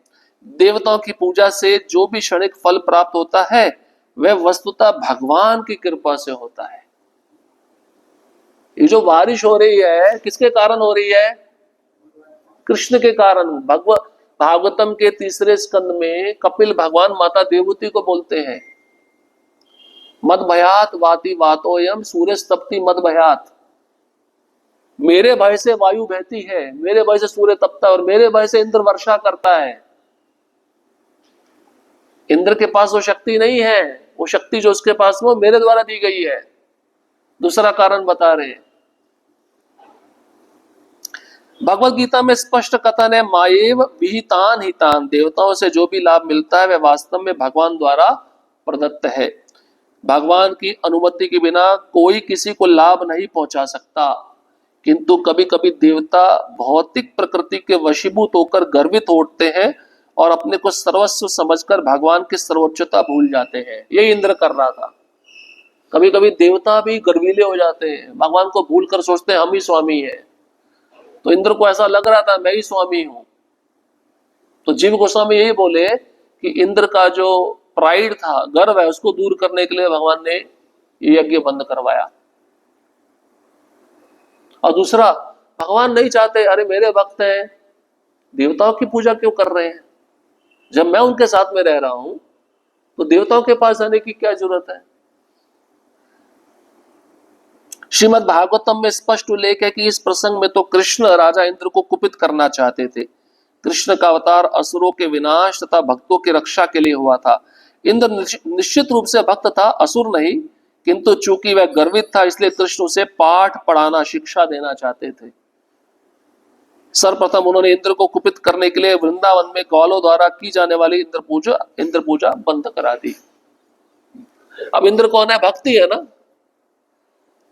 देवताओं की पूजा से जो भी क्षणिक फल प्राप्त होता है वह वस्तुतः भगवान की कृपा से होता है। ये जो बारिश हो रही है किसके कारण हो रही है? कृष्ण के कारण। भागवतम के तीसरे स्कंद में कपिल भगवान माता देवहूति को बोलते हैं, मद भयात वाति वातोयम सूर्य तपति मद भयात। मेरे भय से वायु बहती है, मेरे भय से सूर्य तपता है, और मेरे भय से इंद्र वर्षा करता है। इंद्र के पास वो शक्ति नहीं है, वो शक्ति जो उसके पास वो मेरे द्वारा दी गई है। दूसरा कारण बता रहे हैं, भगवत गीता में स्पष्ट कथन है, माएव विहितान हितान, देवताओं से जो भी लाभ मिलता है वह वास्तव में भगवान द्वारा प्रदत्त है। भगवान की अनुमति के बिना कोई किसी को लाभ नहीं पहुंचा सकता। किंतु कभी कभी देवता भौतिक प्रकृति के वशीभूत होकर गर्वित उठते हैं और अपने को सर्वस्व समझकर भगवान की सर्वोच्चता भूल जाते हैं। ये इंद्र कर रहा था। कभी कभी देवता भी गर्वीले हो जाते हैं, भगवान को भूल कर सोचते हैं हम ही स्वामी हैं। तो इंद्र को ऐसा लग रहा था मैं ही स्वामी हूं। तो जीव गोस्वामी यही बोले कि इंद्र का जो प्राइड था, गर्व है, उसको दूर करने के लिए भगवान ने ये यज्ञ बंद करवाया। और दूसरा, भगवान नहीं चाहते अरे मेरे भक्त हैं, देवताओं की पूजा क्यों कर रहे हैं? जब मैं उनके साथ में रह रहा हूं तो देवताओं के पास जाने की क्या जरूरत है? श्रीमद् भागवतम में स्पष्ट उल्लेख है कि इस प्रसंग में तो कृष्ण राजा इंद्र को कुपित करना चाहते थे। कृष्ण का अवतार असुरों के विनाश तथा भक्तों की रक्षा के लिए हुआ था। इंद्र निश्चित रूप से भक्त था, असुर नहीं, किंतु चूंकि वह गर्वित था इसलिए कृष्ण उसे पाठ पढ़ाना, शिक्षा देना चाहते थे। सर्वप्रथम उन्होंने इंद्र को कुपित करने के लिए वृंदावन में ग्वालों द्वारा की जाने वाली इंद्र पूजा बंद करा दी। अब इंद्र कौन है? भक्ति है ना,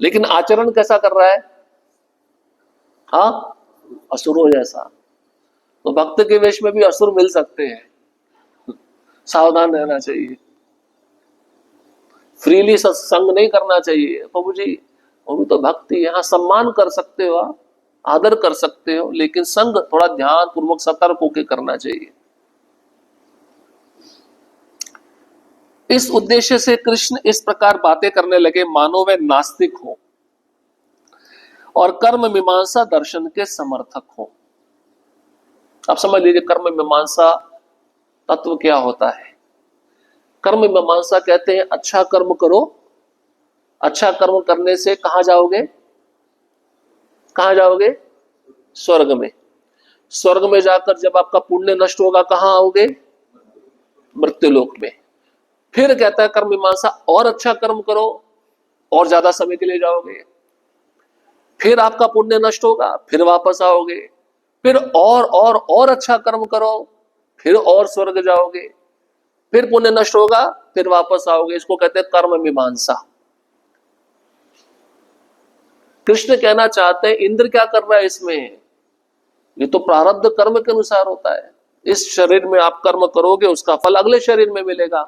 लेकिन आचरण कैसा कर रहा है? हाँ, असुरों जैसा। तो भक्त के वेश में भी असुर मिल सकते हैं, सावधान रहना चाहिए। फ्रीली सत्संग नहीं करना चाहिए। प्रभु जी वो भी तो भक्ति, यहाँ सम्मान कर सकते हो आप, आदर कर सकते हो, लेकिन संग थोड़ा ध्यान पूर्वक सतर्क होकर करना चाहिए। इस उद्देश्य से कृष्ण इस प्रकार बातें करने लगे मानो वे नास्तिक हो और कर्म मीमांसा दर्शन के समर्थक हो। आप समझ लीजिए कर्म मीमांसा तत्व क्या होता है। कर्म मीमांसा कहते हैं अच्छा कर्म करो, अच्छा कर्म करने से कहां जाओगे? कहां जाओगे? स्वर्ग में। स्वर्ग में जाकर जब आपका पुण्य नष्ट होगा कहां आओगे? मृत्युलोक में। फिर कहता है कर्म मीमांसा, और अच्छा कर्म करो और ज्यादा समय के लिए जाओगे। फिर आपका पुण्य नष्ट होगा, फिर वापस आओगे। फिर और अच्छा कर्म करो, फिर और स्वर्ग जाओगे। फिर पुण्य नष्ट होगा, फिर वापस आओगे। इसको कहते हैं कर्म मीमांसा। कृष्ण कहना चाहते हैं इंद्र क्या कर रहा है इसमें? ये तो प्रारब्ध कर्म के अनुसार होता है। इस शरीर में आप कर्म करोगे, उसका फल अगले शरीर में मिलेगा।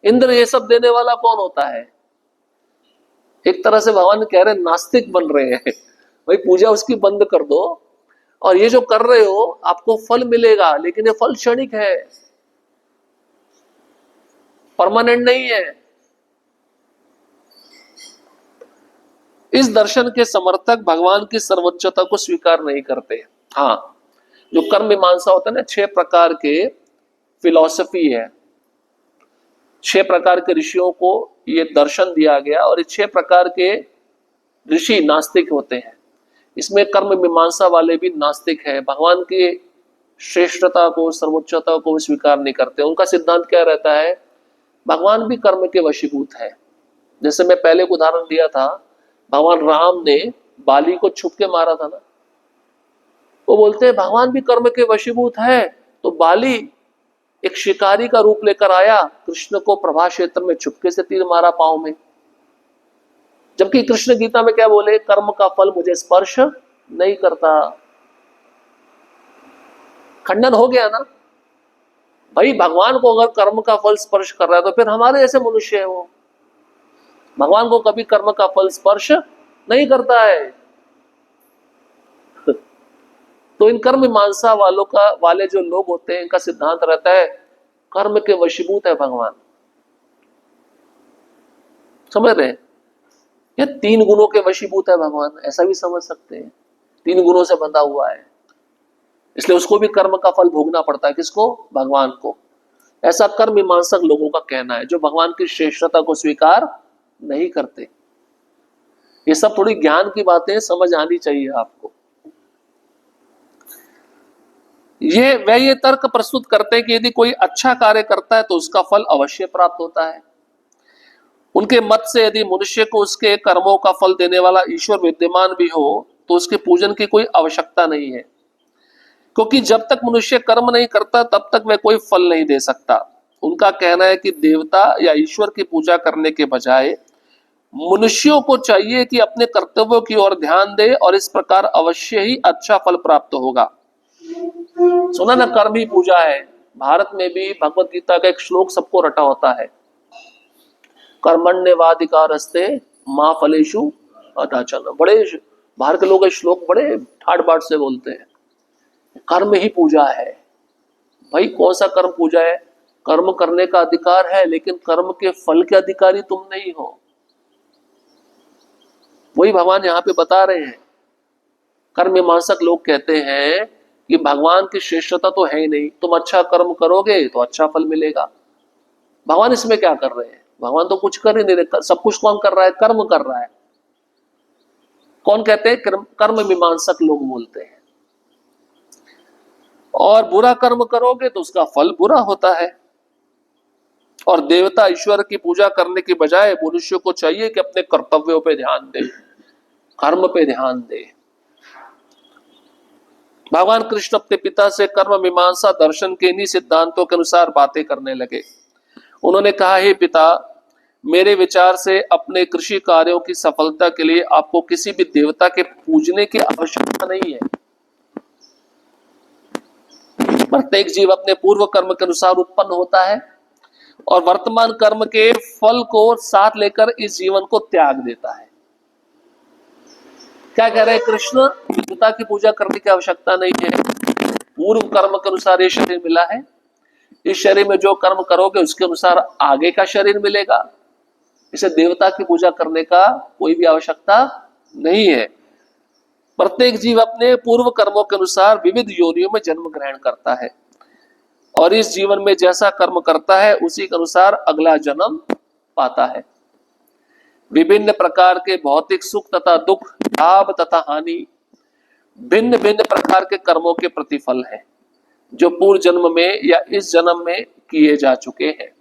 इंद्र ये सब देने वाला कौन होता है? एक तरह से भगवान कह रहे हैं नास्तिक बन रहे हैं भाई, पूजा उसकी बंद कर दो, और ये जो कर रहे हो आपको फल मिलेगा, लेकिन ये फल क्षणिक है, परमानेंट नहीं है। इस दर्शन के समर्थक भगवान की सर्वोच्चता को स्वीकार नहीं करते। हाँ, जो कर्म मीमांसा होता है ना, 6 प्रकार के फिलॉसफी है, 6 प्रकार के ऋषियों को ये दर्शन दिया गया, और ये 6 प्रकार के ऋषि नास्तिक होते हैं। इसमें कर्म मीमांसा वाले भी नास्तिक है, भगवान की श्रेष्ठता को, सर्वोच्चता को स्वीकार नहीं करते। उनका सिद्धांत क्या रहता है? भगवान भी कर्म के वशीभूत है। जैसे मैं पहले एक उदाहरण दिया था, भगवान राम ने बाली को छुप के मारा था ना, वो बोलते हैं भगवान भी कर्म के वशीभूत है। तो बाली एक शिकारी का रूप लेकर आया, कृष्ण को प्रभा क्षेत्र में चुपके से तीर मारा पांव में। जबकि कृष्ण गीता में क्या बोले, कर्म का फल मुझे स्पर्श नहीं करता। खंडन हो गया ना भाई। भगवान को अगर कर्म का फल स्पर्श कर रहा है तो फिर हमारे जैसे मनुष्य है वो। भगवान को कभी कर्म का फल स्पर्श नहीं करता है। तो इन कर्म मीमांसा वाले जो लोग होते हैं, इनका सिद्धांत रहता है कर्म के वशीभूत है भगवान। समझ रहे हैं? या 3 गुणों के वशीभूत है भगवान, ऐसा भी समझ सकते हैं। 3 गुणों से बंधा हुआ है, इसलिए उसको भी कर्म का फल भोगना पड़ता है। किसको? भगवान को। ऐसा कर्म मीमांसक लोगों का कहना है, जो भगवान की श्रेष्ठता को स्वीकार नहीं करते। ये सब थोड़ी ज्ञान की बातें समझ आनी चाहिए आपको। ये तर्क प्रस्तुत करते हैं कि यदि कोई अच्छा कार्य करता है तो उसका फल अवश्य प्राप्त होता है। उनके मत से यदि मनुष्य को उसके कर्मों का फल देने वाला ईश्वर विद्यमान भी हो तो उसके पूजन की कोई आवश्यकता नहीं है, क्योंकि जब तक मनुष्य कर्म नहीं करता तब तक वह कोई फल नहीं दे सकता। उनका कहना है कि देवता या ईश्वर की पूजा करने के बजाय मनुष्यों को चाहिए कि अपने कर्तव्यों की ओर ध्यान दे, और इस प्रकार अवश्य ही अच्छा फल प्राप्त होगा। सुना ना, कर्म ही पूजा है। भारत में भी भगवत गीता का एक श्लोक सबको रटा होता है, कर्मण्यवाधिकारस्ते मां फलेषु कदाचन। बड़े बाहर के लोग ये श्लोक बड़े ठाट बाट से बोलते हैं, कर्म ही पूजा है। भाई कौन सा कर्म पूजा है? कर्म करने का अधिकार है, लेकिन कर्म के फल के अधिकारी तुम नहीं हो। वही भगवान यहाँ पे बता रहे हैं। कर्म मीमांसक लोग कहते हैं कि भगवान की श्रेष्ठता तो है ही नहीं, तुम अच्छा कर्म करोगे तो अच्छा फल मिलेगा। भगवान इसमें क्या कर रहे हैं? भगवान तो कुछ कर ही नहीं रहे। सब कुछ कौन कर रहा है? कर्म कर रहा है। कौन कहते हैं? कर्म मीमांसक लोग बोलते हैं। और बुरा कर्म करोगे तो उसका फल बुरा होता है। और देवता ईश्वर की पूजा करने के बजाय मनुष्य को चाहिए कि अपने कर्तव्यों पे ध्यान दे, कर्म पे ध्यान दे। भगवान कृष्ण अपने पिता से कर्म मीमांसा दर्शन के इन्हीं सिद्धांतों के अनुसार बातें करने लगे। उन्होंने कहा, हे पिता, मेरे विचार से अपने कृषि कार्यों की सफलता के लिए आपको किसी भी देवता के पूजने की आवश्यकता नहीं है। प्रत्येक जीव अपने पूर्व कर्म के अनुसार उत्पन्न होता है और वर्तमान कर्म के फल को साथ लेकर इस जीवन को त्याग देता है। क्या कह रहे हैं कृष्ण? देवता की पूजा करने की आवश्यकता नहीं है। पूर्व कर्म के अनुसार ये शरीर मिला है, इस शरीर में जो कर्म करोगे उसके अनुसार आगे का शरीर मिलेगा। इसे देवता की पूजा करने का कोई भी आवश्यकता नहीं है। प्रत्येक जीव अपने पूर्व कर्मों के अनुसार विविध योनियों में जन्म ग्रहण करता है और इस जीवन में जैसा कर्म करता है उसी के अनुसार अगला जन्म पाता है। विभिन्न प्रकार के भौतिक सुख तथा दुख, लाभ तथा हानि भिन्न भिन्न प्रकार के कर्मों के प्रतिफल हैं, जो पूर्व जन्म में या इस जन्म में किए जा चुके हैं।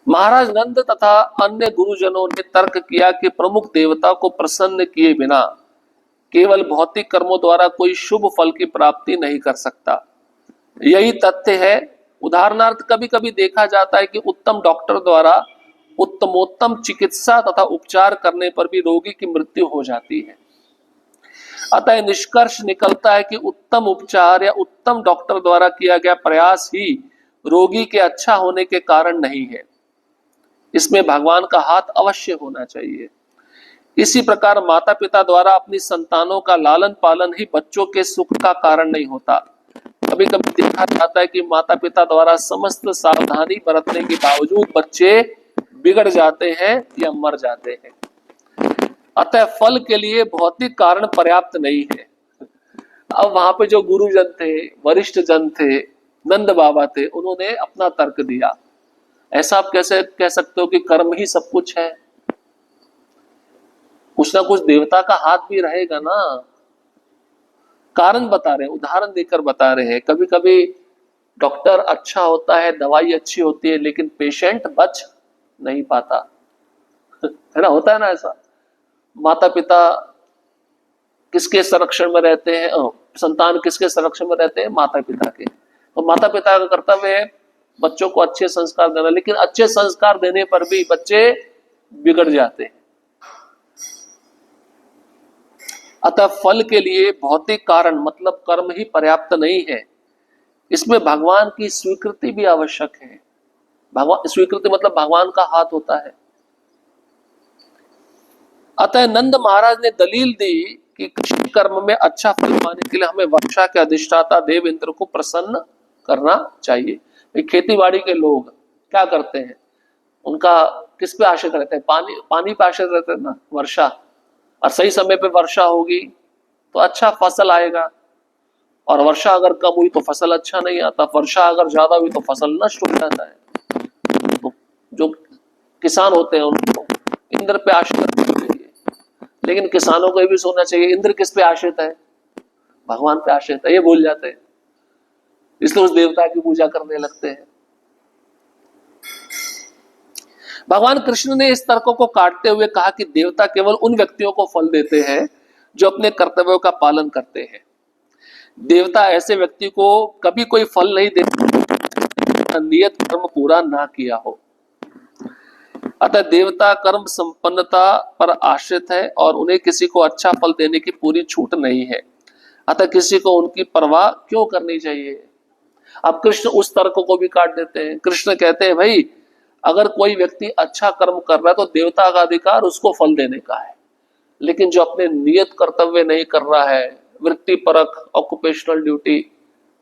महाराज नंद तथा अन्य गुरुजनों ने तर्क किया कि प्रमुख देवता को प्रसन्न किए बिना केवल भौतिक कर्मों द्वारा कोई शुभ फल की प्राप्ति नहीं कर सकता। यही तथ्य है। उदाहरणार्थ कभी कभी देखा जाता है कि उत्तम डॉक्टर द्वारा उत्तमोत्तम चिकित्सा तथा उपचार करने पर भी रोगी की मृत्यु हो जाती है। अतः निष्कर्ष निकलता है कि उत्तम उपचार या उत्तम डॉक्टर द्वारा किया गया प्रयास ही रोगी के अच्छा होने के कारण नहीं है। इसमें भगवान का हाथ अवश्य होना चाहिए। इसी प्रकार माता पिता द्वारा अपनी संतानों का लालन पालन ही बच्चों के सुख का कारण नहीं होता। कभी कभी देखा जाता है कि माता पिता द्वारा समस्त सावधानी बरतने के बावजूद बच्चे बिगड़ जाते हैं या मर जाते हैं। अतः फल के लिए भौतिक कारण पर्याप्त नहीं है। अब वहां पे जो गुरुजन थे, वरिष्ठ जन थे, नंद बाबा थे, उन्होंने अपना तर्क दिया। ऐसा आप कैसे कह सकते हो कि कर्म ही सब कुछ है? कुछ ना कुछ देवता का हाथ भी रहेगा ना। कारण बता रहे हैं, उदाहरण देकर बता रहे हैं। कभी कभी डॉक्टर अच्छा होता है, दवाई अच्छी होती है, लेकिन पेशेंट बच नहीं पाता है ना, होता है ना ऐसा। माता पिता किसके संरक्षण में रहते हैं? संतान किसके संरक्षण में रहते हैं? माता पिता के। तो माता पिता का कर्तव्य है बच्चों को अच्छे संस्कार देना, लेकिन अच्छे संस्कार देने पर भी बच्चे बिगड़ जाते हैं। अतः फल के लिए भौतिक कारण मतलब कर्म ही पर्याप्त नहीं है, इसमें भगवान की स्वीकृति भी आवश्यक है। भगवान स्वीकृति मतलब भगवान का हाथ होता है। अतः नंद महाराज ने दलील दी कि कृषि कर्म में अच्छा फल पाने के लिए हमें वर्षा के अधिष्ठाता देव इंद्र को प्रसन्न करना चाहिए। खेती बाड़ी के लोग क्या करते हैं, उनका किस पे आश्रित रहते हैं, पानी पे आश्रित रहते हैं ना, वर्षा। और सही समय पे वर्षा होगी तो अच्छा फसल आएगा, और वर्षा अगर कम हुई तो फसल अच्छा नहीं आता, वर्षा अगर ज्यादा हुई तो फसल नष्ट हो जाता है। तो जो किसान होते हैं उनको इंद्र पे आश्रित रहना चाहिए, लेकिन किसानों को ये भी सोचना चाहिए इंद्र किस पे आश्रित है, भगवान पे आश्रित है, ये भूल जाते हैं, इसलिए उस देवता की पूजा करने लगते हैं। भगवान कृष्ण ने इस तर्क को काटते हुए कहा कि देवता केवल उन व्यक्तियों को फल देते हैं जो अपने कर्तव्यों का पालन करते हैं। देवता ऐसे व्यक्ति को कभी कोई फल नहीं देते नियत कर्म पूरा ना किया हो। अतः देवता कर्म संपन्नता पर आश्रित है और उन्हें किसी को अच्छा फल देने की पूरी छूट नहीं है। अतः किसी को उनकी परवाह क्यों करनी चाहिए। अब कृष्ण उस तर्क को भी काट देते हैं। कृष्ण कहते हैं भाई अगर कोई व्यक्ति अच्छा कर्म कर रहा है तो देवता का अधिकार उसको फल देने का है, लेकिन जो अपने नियत कर्तव्य नहीं कर रहा है, वृत्ति परक ऑक्युपेशनल ड्यूटी,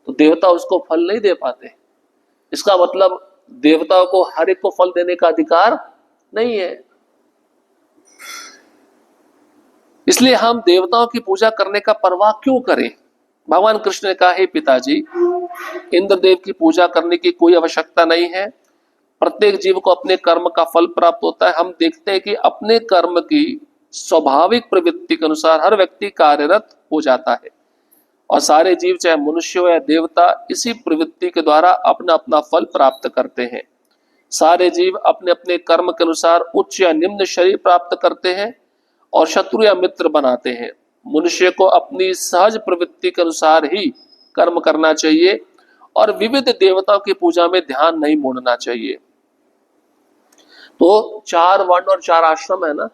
तो देवता उसको फल नहीं दे पाते। इसका मतलब देवताओं को हर एक को फल देने का अधिकार नहीं है। इसलिए हम देवताओं की पूजा करने का परवाह क्यों करें। भगवान कृष्ण ने कहा हे पिताजी, इंद्रदेव की पूजा करने की कोई आवश्यकता नहीं है। प्रत्येक जीव को अपने कर्म का फल प्राप्त होता है। हम देखते हैं कि अपने कर्म की स्वाभाविक प्रवृत्ति के अनुसार हर व्यक्ति कार्यरत हो जाता है, और सारे जीव चाहे मनुष्य हो या देवता इसी प्रवृत्ति के द्वारा अपना अपना फल प्राप्त करते हैं। सारे जीव अपने अपने कर्म के अनुसार उच्च या निम्न शरीर प्राप्त करते हैं और शत्रु या मित्र बनाते हैं। मनुष्य को अपनी सहज प्रवृत्ति के अनुसार ही कर्म करना चाहिए और विविध देवताओं की पूजा में ध्यान नहीं मोड़ना चाहिए। तो 4 वर्ण और 4 आश्रम है ना,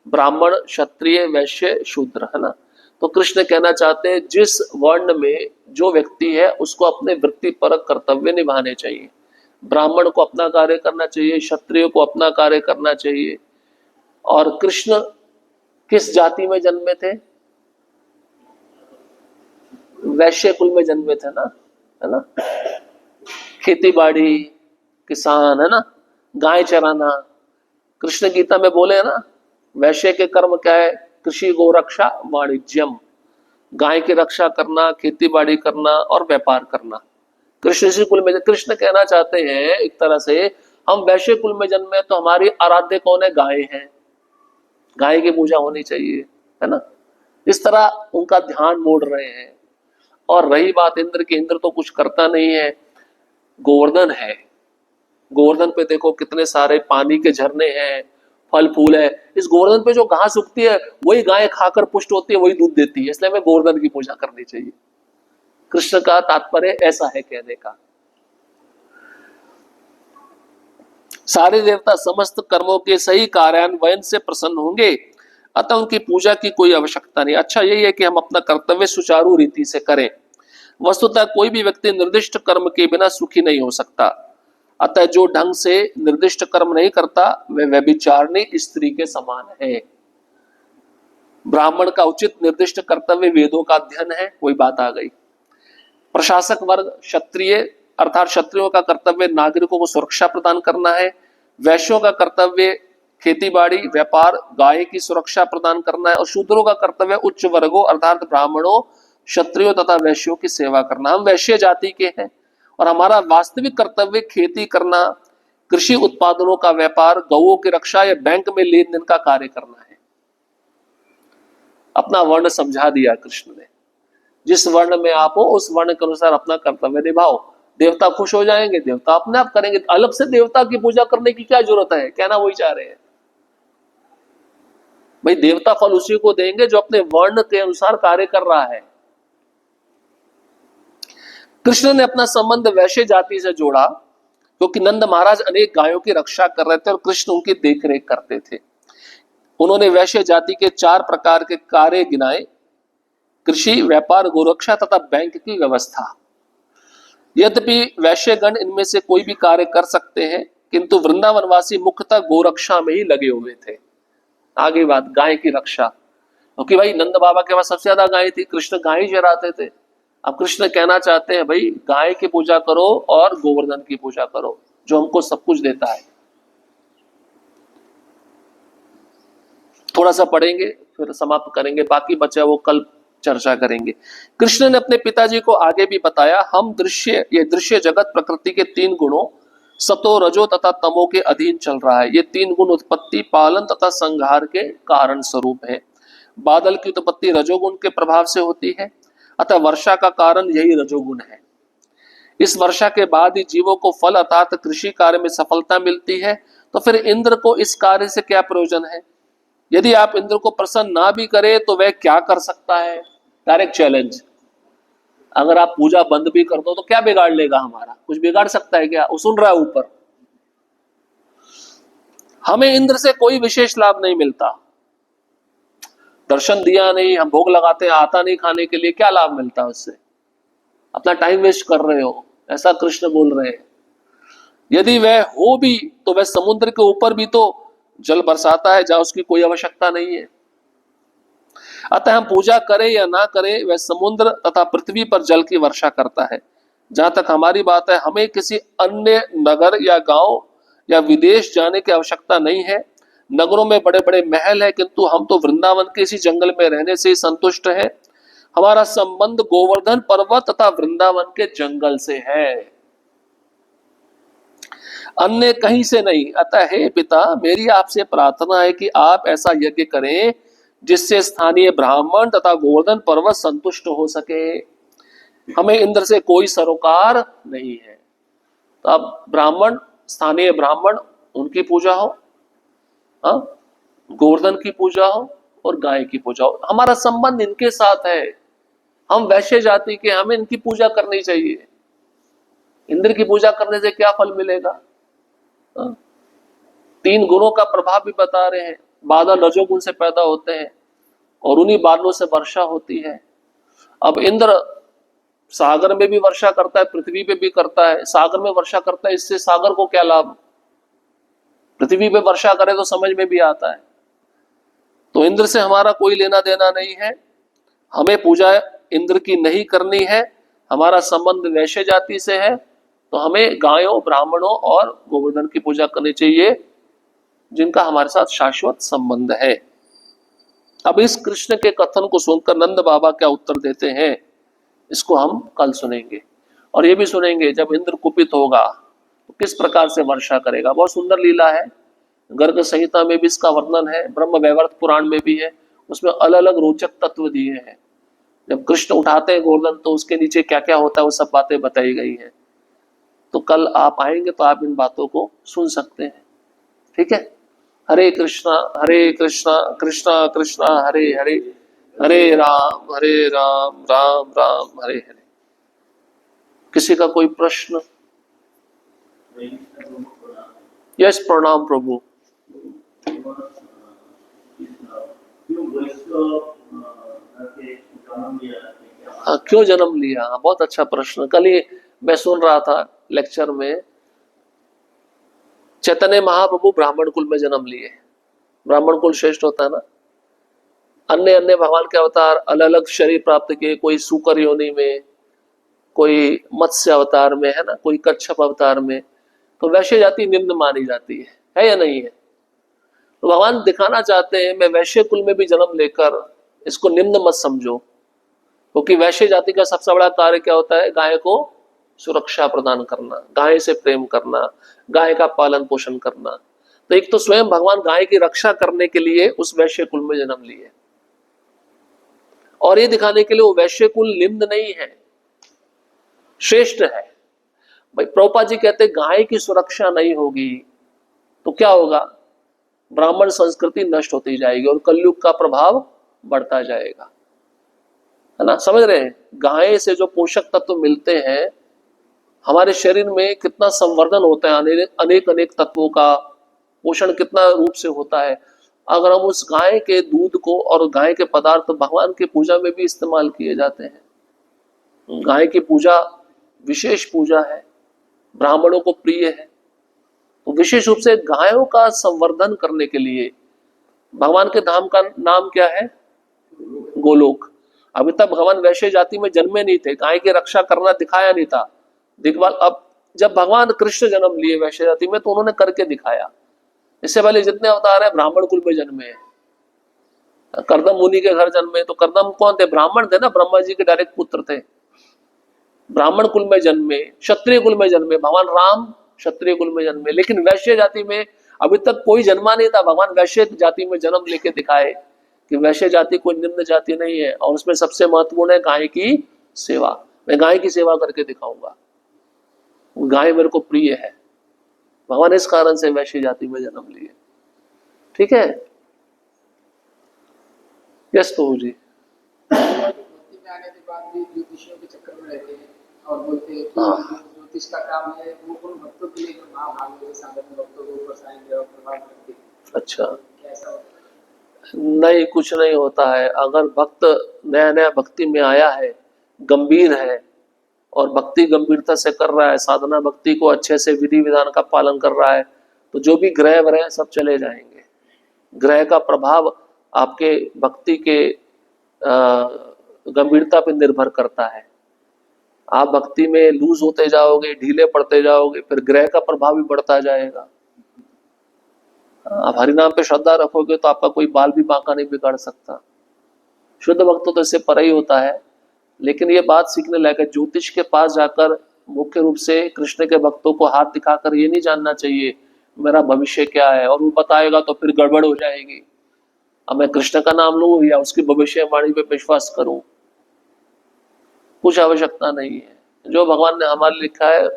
ब्राह्मण क्षत्रिय वैश्य शूद्र, है ना। तो कृष्ण कहना चाहते हैं जिस वर्ण में जो व्यक्ति है उसको अपने वृत्ति परक कर्तव्य निभाने चाहिए। ब्राह्मण को अपना कार्य करना चाहिए, क्षत्रिय को अपना कार्य करना चाहिए। और कृष्ण किस जाति में जन्मे थे, वैश्य कुल में जन्मे थे ना, है ना। खेती बाड़ी, किसान, है ना, गाय चराना। कृष्ण गीता में बोले है ना, वैश्य के कर्म क्या है, कृषि गो रक्षा वाणिज्यम, गाय की रक्षा करना, खेती बाड़ी करना और व्यापार करना। कृष्ण इसी कुल में, कृष्ण कहना चाहते हैं एक तरह से हम वैश्य कुल में जन्मे तो हमारी आराध्य कौन है, गाय है, गाय की पूजा होनी चाहिए, है ना। इस तरह उनका ध्यान मोड़ रहे हैं। और रही बात इंद्र की, इंद्र तो कुछ करता नहीं है, गोवर्धन है। गोवर्धन पे देखो कितने सारे पानी के झरने हैं, फल फूल है। इस गोवर्धन पे जो घास उगती है वही गाय खाकर पुष्ट होती है, वही दूध देती है, इसलिए हमें गोवर्धन की पूजा करनी चाहिए। कृष्ण का तात्पर्य ऐसा है कहने का। सारे देवता समस्त कर्मों के सही कार्यान्वयन से प्रसन्न होंगे, अतः उनकी पूजा की कोई आवश्यकता नहीं। अच्छा यही है कि हम अपना कर्तव्य सुचारू रीति से करें। वस्तुतः कोई भी व्यक्ति निर्दिष्ट कर्म के बिना सुखी नहीं हो सकता। अतः जो ढंग से निर्दिष्ट कर्म नहीं करता वह व्यभिचारिणी स्त्री के समान है। ब्राह्मण का उचित निर्दिष्ट कर्तव्य वेदों का अध्ययन है, कोई बात आ गई। प्रशासक वर्ग क्षत्रिय अर्थात क्षत्रियों का कर्तव्य नागरिकों को सुरक्षा प्रदान करना है। वैश्यों का कर्तव्य खेती बाड़ी व्यापार गाय की सुरक्षा प्रदान करना है, और शूद्रों का कर्तव्य उच्च वर्गों अर्थात ब्राह्मणों क्षत्रियों तथा वैश्यों की सेवा करना। हम वैश्य जाति के हैं और हमारा वास्तविक कर्तव्य खेती करना, कृषि उत्पादनों का व्यापार, गौओं की रक्षा या बैंक में लेन देन का कार्य करना है। अपना वर्ण समझा दिया कृष्ण ने, जिस वर्ण में आप हो उस वर्ण के अनुसार अपना कर्तव्य निभाओ। देवता खुश हो जाएंगे, देवता अपने आप करेंगे, अलग से देवता की पूजा करने की क्या जरूरत है, कहना वही चाह रहे हैं। भाई देवता फल उसी को देंगे जो अपने वर्ण के अनुसार कार्य कर रहा है। कृष्ण ने अपना संबंध वैश्य जाति से जोड़ा क्योंकि नंद महाराज अनेक गायों की रक्षा कर रहे थे और कृष्ण उनकी देखरेख करते थे। उन्होंने वैश्य जाति के 4 प्रकार के कार्य गिनाए: कृषि, व्यापार, गोरक्षा तथा बैंक की व्यवस्था। यद्यपि वैश्यगण इनमें से कोई भी कार्य कर सकते हैं, किंतु वृंदावनवासी मुख्यतः गोरक्षा में ही लगे हुए थे। आगे बात गाय की रक्षा, क्योंकि भाई नंद बाबा के पास सबसे ज्यादा गाय थी, कृष्ण गाय ही चराते थे। अब कृष्ण कहना चाहते हैं भाई गाय की पूजा करो और गोवर्धन की पूजा करो जो हमको सब कुछ देता है। थोड़ा सा पढ़ेंगे फिर समाप्त करेंगे, बाकी बचा वो कल चर्चा करेंगे। कृष्ण ने अपने पिताजी को आगे भी बताया, हम ये दृश्य जगत प्रकृति के 3 गुणों सतो, रजो तथा तमो के अधीन चल रहा है। ये 3 गुण उत्पत्ति, पालन तथा संहार के कारण स्वरूप है। बादल की उत्पत्ति रजोगुण के प्रभाव से होती है, अतः वर्षा का कारण यही रजोगुण है। इस वर्षा के बाद ही जीवों को फल अर्थात कृषि कार्य में सफलता मिलती है। तो फिर इंद्र को इस कार्य से क्या प्रयोजन है? यदि आप इंद्र को प्रसन्न ना भी करें तो वह क्या कर सकता है? Direct challenge. अगर आप पूजा बंद भी कर दो तो क्या बिगाड़ लेगा हमारा? कुछ बिगाड़ सकता है क्या? वो सुन रहा है ऊपर। हमें इंद्र से कोई विशेष लाभ नहीं मिलता। दर्शन दिया नहीं, हम भोग लगाते हैं, आता नहीं खाने के लिए, क्या लाभ मिलता है उससे? अपना टाइम वेस्ट कर रहे हो, ऐसा कृष्ण बोल रहे हैं। यदि वह हो भी तो वह समुद्र के ऊपर भी तो जल बरसाता है जहां उसकी कोई आवश्यकता नहीं है। अतः हम पूजा करें या ना करें, वह समुद्र तथा पृथ्वी पर जल की वर्षा करता है। जहां तक हमारी बात है, हमें किसी अन्य नगर या गांव या विदेश जाने की आवश्यकता नहीं है। नगरों में बड़े बड़े महल है, किंतु हम तो वृंदावन के इसी जंगल में रहने से ही संतुष्ट है। हमारा संबंध गोवर्धन पर्वत तथा वृंदावन के जंगल से है, अन्य कहीं से नहीं। अतः हे पिता, मेरी आपसे प्रार्थना है कि आप ऐसा यज्ञ करें जिससे स्थानीय ब्राह्मण तथा गोवर्धन पर्वत संतुष्ट हो सके। हमें इंद्र से कोई सरोकार नहीं है। तो अब ब्राह्मण, स्थानीय ब्राह्मण, उनकी पूजा हो, गोवर्धन की पूजा हो और गाय की पूजा हो। हमारा संबंध इनके साथ है। हम वैश्य जाति के, हमें इनकी पूजा करनी चाहिए। इंद्र की पूजा करने से क्या फल मिलेगा? 3 गुणों का प्रभाव भी बता रहे हैं। बादल रजोगुण से पैदा होते हैं और उन्हीं बादलों से वर्षा होती है। अब इंद्र सागर में भी वर्षा करता है, पृथ्वी पे भी करता है। सागर में वर्षा करता है, इससे सागर को क्या लाभ? पृथ्वी पे वर्षा करे तो समझ में भी आता है। तो इंद्र से हमारा कोई लेना देना नहीं है। हमें पूजा इंद्र की नहीं करनी है। हमारा संबंध वैश्य जाति से है, तो हमें गायों, ब्राह्मणों और गोवर्धन की पूजा करनी चाहिए जिनका हमारे साथ शाश्वत संबंध है। अब इस कृष्ण के कथन को सुनकर नंद बाबा क्या उत्तर देते हैं, इसको हम कल सुनेंगे। और ये भी सुनेंगे जब इंद्र कुपित होगा तो किस प्रकार से वर्षा करेगा। बहुत सुंदर लीला है, गर्ग संहिता में भी इसका वर्णन है, ब्रह्म वैवर्त पुराण में भी है। उसमें अलग अलग रोचक तत्व दिए हैं। जब कृष्ण उठाते हैं गोवर्धन तो उसके नीचे क्या क्या होता है वो सब बातें बताई गई हैं। तो कल आप आएंगे तो आप इन बातों को सुन सकते हैं। ठीक है। हरे कृष्णा कृष्णा कृष्णा हरे हरे, हरे राम राम राम हरे हरे। किसी का कोई प्रश्न? यस, प्रणाम प्रभु। क्यों जन्म लिया? बहुत अच्छा प्रश्न। कल ही मैं सुन रहा था लेक्चर में, चैतन्य महाप्रभु ब्राह्मण कुल में जन्म लिए। ब्राह्मण कुल श्रेष्ठ होता है ना। अन्य अन्य भगवान के अवतार अलग अलग शरीर प्राप्त किए, कोई सूकर योनि में, कोई मत्स्य अवतार में, है ना, कोई कच्छप अवतार में। तो वैश्य जाति निम्न मानी जाती है या नहीं है? तो भगवान दिखाना चाहते हैं मैं वैश्य कुल में भी जन्म लेकर इसको निम्न मत समझो, क्योंकि वैश्य जाति का सबसे बड़ा कार्य क्या होता है? गाय को सुरक्षा प्रदान करना, गाय से प्रेम करना, गाय का पालन पोषण करना। तो एक तो स्वयं भगवान गाय की रक्षा करने के लिए उस वैश्य कुल में जन्म लिए, और ये दिखाने के लिए वो वैश्य कुल निम्न नहीं है, श्रेष्ठ है। भाई प्रभुपाद जी कहते गाय की सुरक्षा नहीं होगी तो क्या होगा? ब्राह्मण संस्कृति नष्ट होती जाएगी और कलयुग का प्रभाव बढ़ता जाएगा, है ना। समझ रहे हैं? गाय से जो पोषक तत्व मिलते हैं हमारे शरीर में कितना संवर्धन होता है, अनेक अनेक तत्वों का पोषण कितना रूप से होता है। अगर हम उस गाय के दूध को और गाय के पदार्थ भगवान की पूजा में भी इस्तेमाल किए जाते हैं। गाय की पूजा विशेष पूजा है, ब्राह्मणों को प्रिय है। तो विशेष रूप से गायों का संवर्धन करने के लिए भगवान के धाम का नाम क्या है? गोलोक। अभी तक भगवान वैश्य जाति में जन्मे नहीं थे, गाय की रक्षा करना दिखाया नहीं था, देखभाल। अब जब भगवान कृष्ण जन्म लिए वैश्य जाति में, तो उन्होंने करके दिखाया। इससे पहले जितने अवतार है ब्राह्मण कुल में जन्मे हैं। कर्दम मुनि के घर जन्मे, तो कर्दम कौन थे? ब्राह्मण थे ना, ब्रह्मा जी के डायरेक्ट पुत्र थे। ब्राह्मण कुल में जन्मे, क्षत्रिय कुल में जन्मे, भगवान राम क्षत्रिय कुल में जन्मे। लेकिन वैश्य जाति में अभी तक कोई जन्मा नहीं था। भगवान वैश्य जाति में जन्म लेके दिखाए कि वैश्य जाति कोई निम्न जाति नहीं है, और उसमें सबसे महत्वपूर्ण है गाय की सेवा। मैं गाय की सेवा करके दिखाऊंगा, गाय मेरे को प्रिय है। भगवान इस कारण से वैश्य जाति में जन्म लिए। ठीक है, यस प्रभु जी। भक्ति में आने के बाद भी ज्योतिषियों के चक्कर में रहते हैं और बोलते हैं कि ज्योतिष का काम है वो उन भक्तों के लिए जो महाभाग है, साधारण भक्तों को ऊपर साएंगे और प्रभाव करते हैं। अच्छा, कैसा होता है? नहीं, कुछ नहीं होता है। अगर भक्त नया नया भक्ति में आया है, गंभीर है और भक्ति गंभीरता से कर रहा है, साधना भक्ति को अच्छे से विधि विधान का पालन कर रहा है, तो जो भी ग्रह व्रह सब चले जाएंगे। ग्रह का प्रभाव आपके भक्ति के गंभीरता पर निर्भर करता है। आप भक्ति में लूज होते जाओगे, ढीले पड़ते जाओगे, फिर ग्रह का प्रभाव भी बढ़ता जाएगा। आप हरिनाम पे श्रद्धा रखोगे तो आपका कोई बाल भी बांका नहीं बिगाड़ सकता। शुद्ध भक्त तो इससे परे ही होता है। लेकिन ये बात सीखने लायक है, ज्योतिष के पास जाकर मुख्य रूप से कृष्ण के भक्तों को हाथ दिखाकर ये नहीं जानना चाहिए मेरा भविष्य क्या है, और वो बताएगा तो फिर गड़बड़ हो जाएगी। अब मैं कृष्ण का नाम लूं या उसकी भविष्यवाणी पे विश्वास करूं, कुछ आवश्यकता नहीं है। जो भगवान ने हमारे लिखा है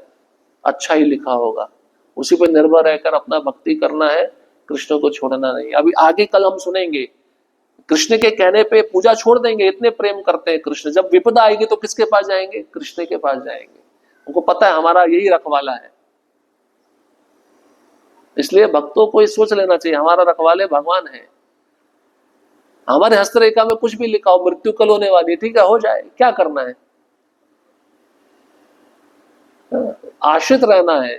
अच्छा ही लिखा होगा, उसी पर निर्भर रहकर अपना भक्ति करना है, कृष्ण को छोड़ना नहीं। अभी आगे कल हम सुनेंगे, कृष्ण के कहने पे पूजा छोड़ देंगे, इतने प्रेम करते हैं कृष्ण। जब विपदा आएगी तो किसके पास जाएंगे? कृष्ण के पास जाएंगे। उनको पता है हमारा यही रखवाला है। इसलिए भक्तों को ये सोच लेना चाहिए हमारा रखवाले भगवान है। हमारे हस्तरेखा में कुछ भी लिखा हो, मृत्यु कल होने वाली है, ठीक है, हो जाए, क्या करना है? आश्रित रहना है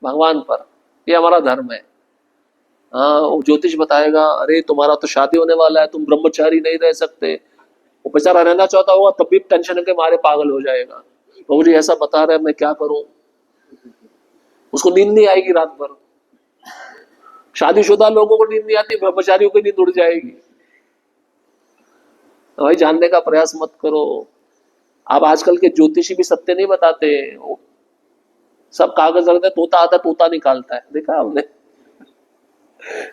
भगवान पर, ये हमारा धर्म है। हाँ, वो ज्योतिष बताएगा अरे तुम्हारा तो शादी होने वाला है, तुम ब्रह्मचारी नहीं रह सकते। वो बेचारा रहना चाहता होगा तब भी टेंशन के मारे पागल हो जाएगा। तो मुझे ऐसा बता रहा है, मैं क्या करूं? उसको नींद नहीं आएगी रात भर। शादीशुदा लोगों को नींद नहीं आती, ब्रह्मचारियों की नींद उड़ जाएगी। तो भाई जानने का प्रयास मत करो। अब आजकल के ज्योतिषी भी सत्य नहीं बताते, सब कागज रखते, तोता आता तोता निकालता है, देखा आपने?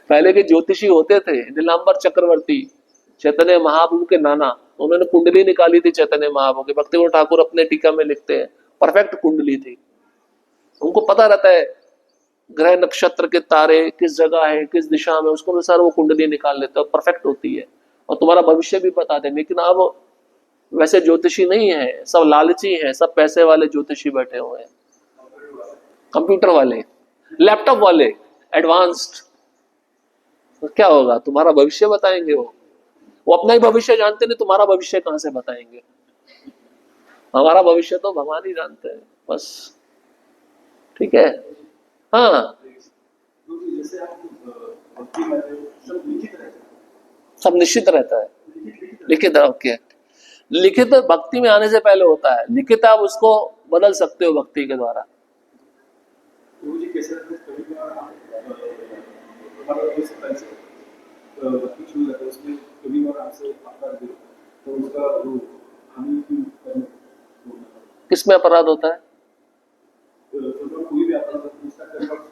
पहले के ज्योतिषी होते थे, नीलांबर चक्रवर्ती चैतन्य महाप्रभु के नाना, उन्होंने कुंडली निकाली थी चैतन्य महाप्रभु की। भक्तिविनोद ठाकुर अपने टीका में लिखते हैं परफेक्ट कुंडली थी। उनको पता रहता है ग्रह नक्षत्र के तारे किस जगह है, किस दिशा में, उसको अनुसार वो कुंडली निकाल लेते हैं, परफेक्ट होती है और तुम्हारा भविष्य भी बताते हैं। लेकिन अब वैसे ज्योतिषी नहीं है, सब लालची हैं, सब पैसे वाले ज्योतिषी बैठे हुए हैं, कंप्यूटर वाले, लैपटॉप वाले, एडवांस्ड। तो क्या होगा? तुम्हारा भविष्य बताएंगे वो अपना ही भविष्य जानते नहीं, तुम्हारा भविष्य कहां से बताएंगे? हमारा भविष्य तो भगवान ही जानते हैं बस। ठीक है, हाँ, सब निश्चित रहता है। लिखित ओके, लिखित भक्ति में आने से पहले होता है, लिखित आप उसको बदल सकते हो भक्ति के द्वारा। किसमें अपराध होता है?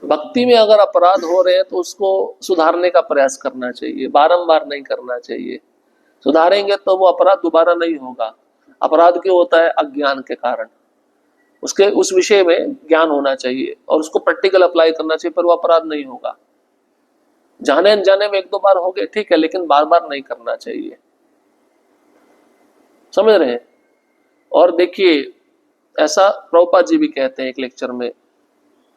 भक्ति में अगर अपराध हो रहे हैं तो उसको सुधारने का प्रयास करना चाहिए, बारंबार नहीं करना चाहिए। सुधारेंगे तो वो अपराध दोबारा नहीं होगा। अपराध क्यों होता है? अज्ञान के कारण। उसके उस विषय में ज्ञान होना चाहिए और उसको प्रैक्टिकल अप्लाई करना चाहिए, पर वो अपराध नहीं होगा। जाने अनजाने में एक दो बार हो गए ठीक है, लेकिन बार बार नहीं करना चाहिए। समझ रहे हैं? और देखिए ऐसा प्रभुपाद जी भी कहते हैं एक लेक्चर में,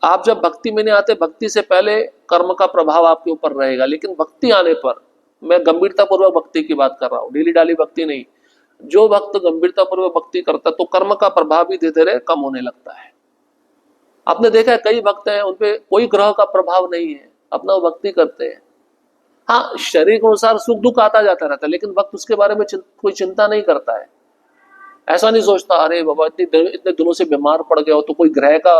आप जब भक्ति में नहीं आते, भक्ति से पहले कर्म का प्रभाव आपके ऊपर रहेगा, लेकिन भक्ति आने पर, मैं गंभीरता पूर्वक भक्ति की बात कर रहा हूँ, ढीली डाली भक्ति नहीं, जो भक्त गंभीरता पूर्वक भक्ति करता तो कर्म का प्रभाव भी धीरे धीरे कम होने लगता है। आपने देखा है कई भक्त हैं उनपे कोई ग्रह का प्रभाव नहीं है, अपना वो भक्ति करते हैं। हाँ, शरीर के अनुसार सुख दुख आता जाता रहता है, लेकिन भक्त उसके बारे में कोई चिंता नहीं करता है। ऐसा नहीं सोचता अरे बाबा इतने दिनों से बीमार पड़ गया हो तो कोई ग्रह का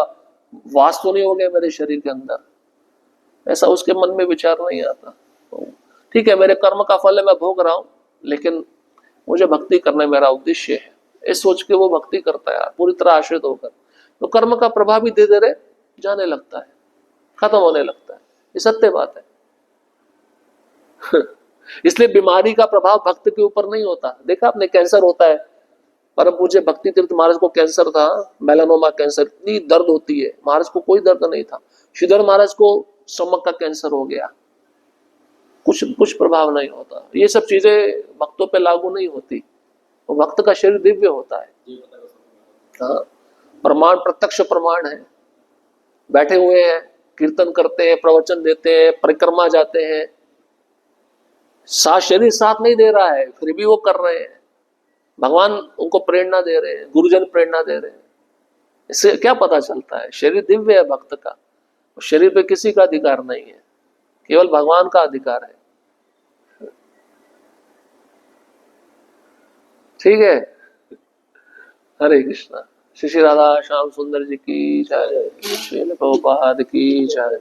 वास तो नहीं हो गया मेरे शरीर के अंदर, ऐसा उसके मन में विचार नहीं आता। ठीक है, मेरे कर्म का फल है, मैं भोग रहा हूं, लेकिन मुझे भक्ति करना मेरा उद्देश्य है, इस सोच के वो भक्ति करता है पूरी तरह आश्रित होकर, तो कर्म का प्रभाव भी धीरे धीरे जाने लगता है, खत्म होने लगता है। ये सत्य बात है। इसलिए बीमारी का प्रभाव भक्त के ऊपर नहीं होता। देखा आपने, कैंसर होता है, परम पूज्य भक्ति तीर्थ महाराज को कैंसर था, मेलानोमा कैंसर, इतनी दर्द होती है, महाराज को कोई दर्द नहीं था। श्रीधर महाराज को स्टमक का कैंसर हो गया, कुछ प्रभाव नहीं होता। ये सब चीजें भक्तों पे लागू नहीं होती, वो भक्त का शरीर दिव्य होता है। हाँ, प्रमाण प्रत्यक्ष प्रमाण है, बैठे हुए हैं, कीर्तन करते हैं, प्रवचन देते हैं, परिक्रमा जाते हैं, शरीर साथ नहीं दे रहा है, फिर भी वो कर रहे हैं, भगवान उनको प्रेरणा दे रहे हैं, गुरुजन प्रेरणा दे रहे हैं। इससे क्या पता चलता है? शरीर दिव्य है भक्त का, शरीर पे किसी का अधिकार नहीं है, केवल भगवान का अधिकार है। ठीक है, हरे कृष्णा। श्री श्री राधा श्याम सुंदर जी की जय, श्री प्रभुपाद की जय।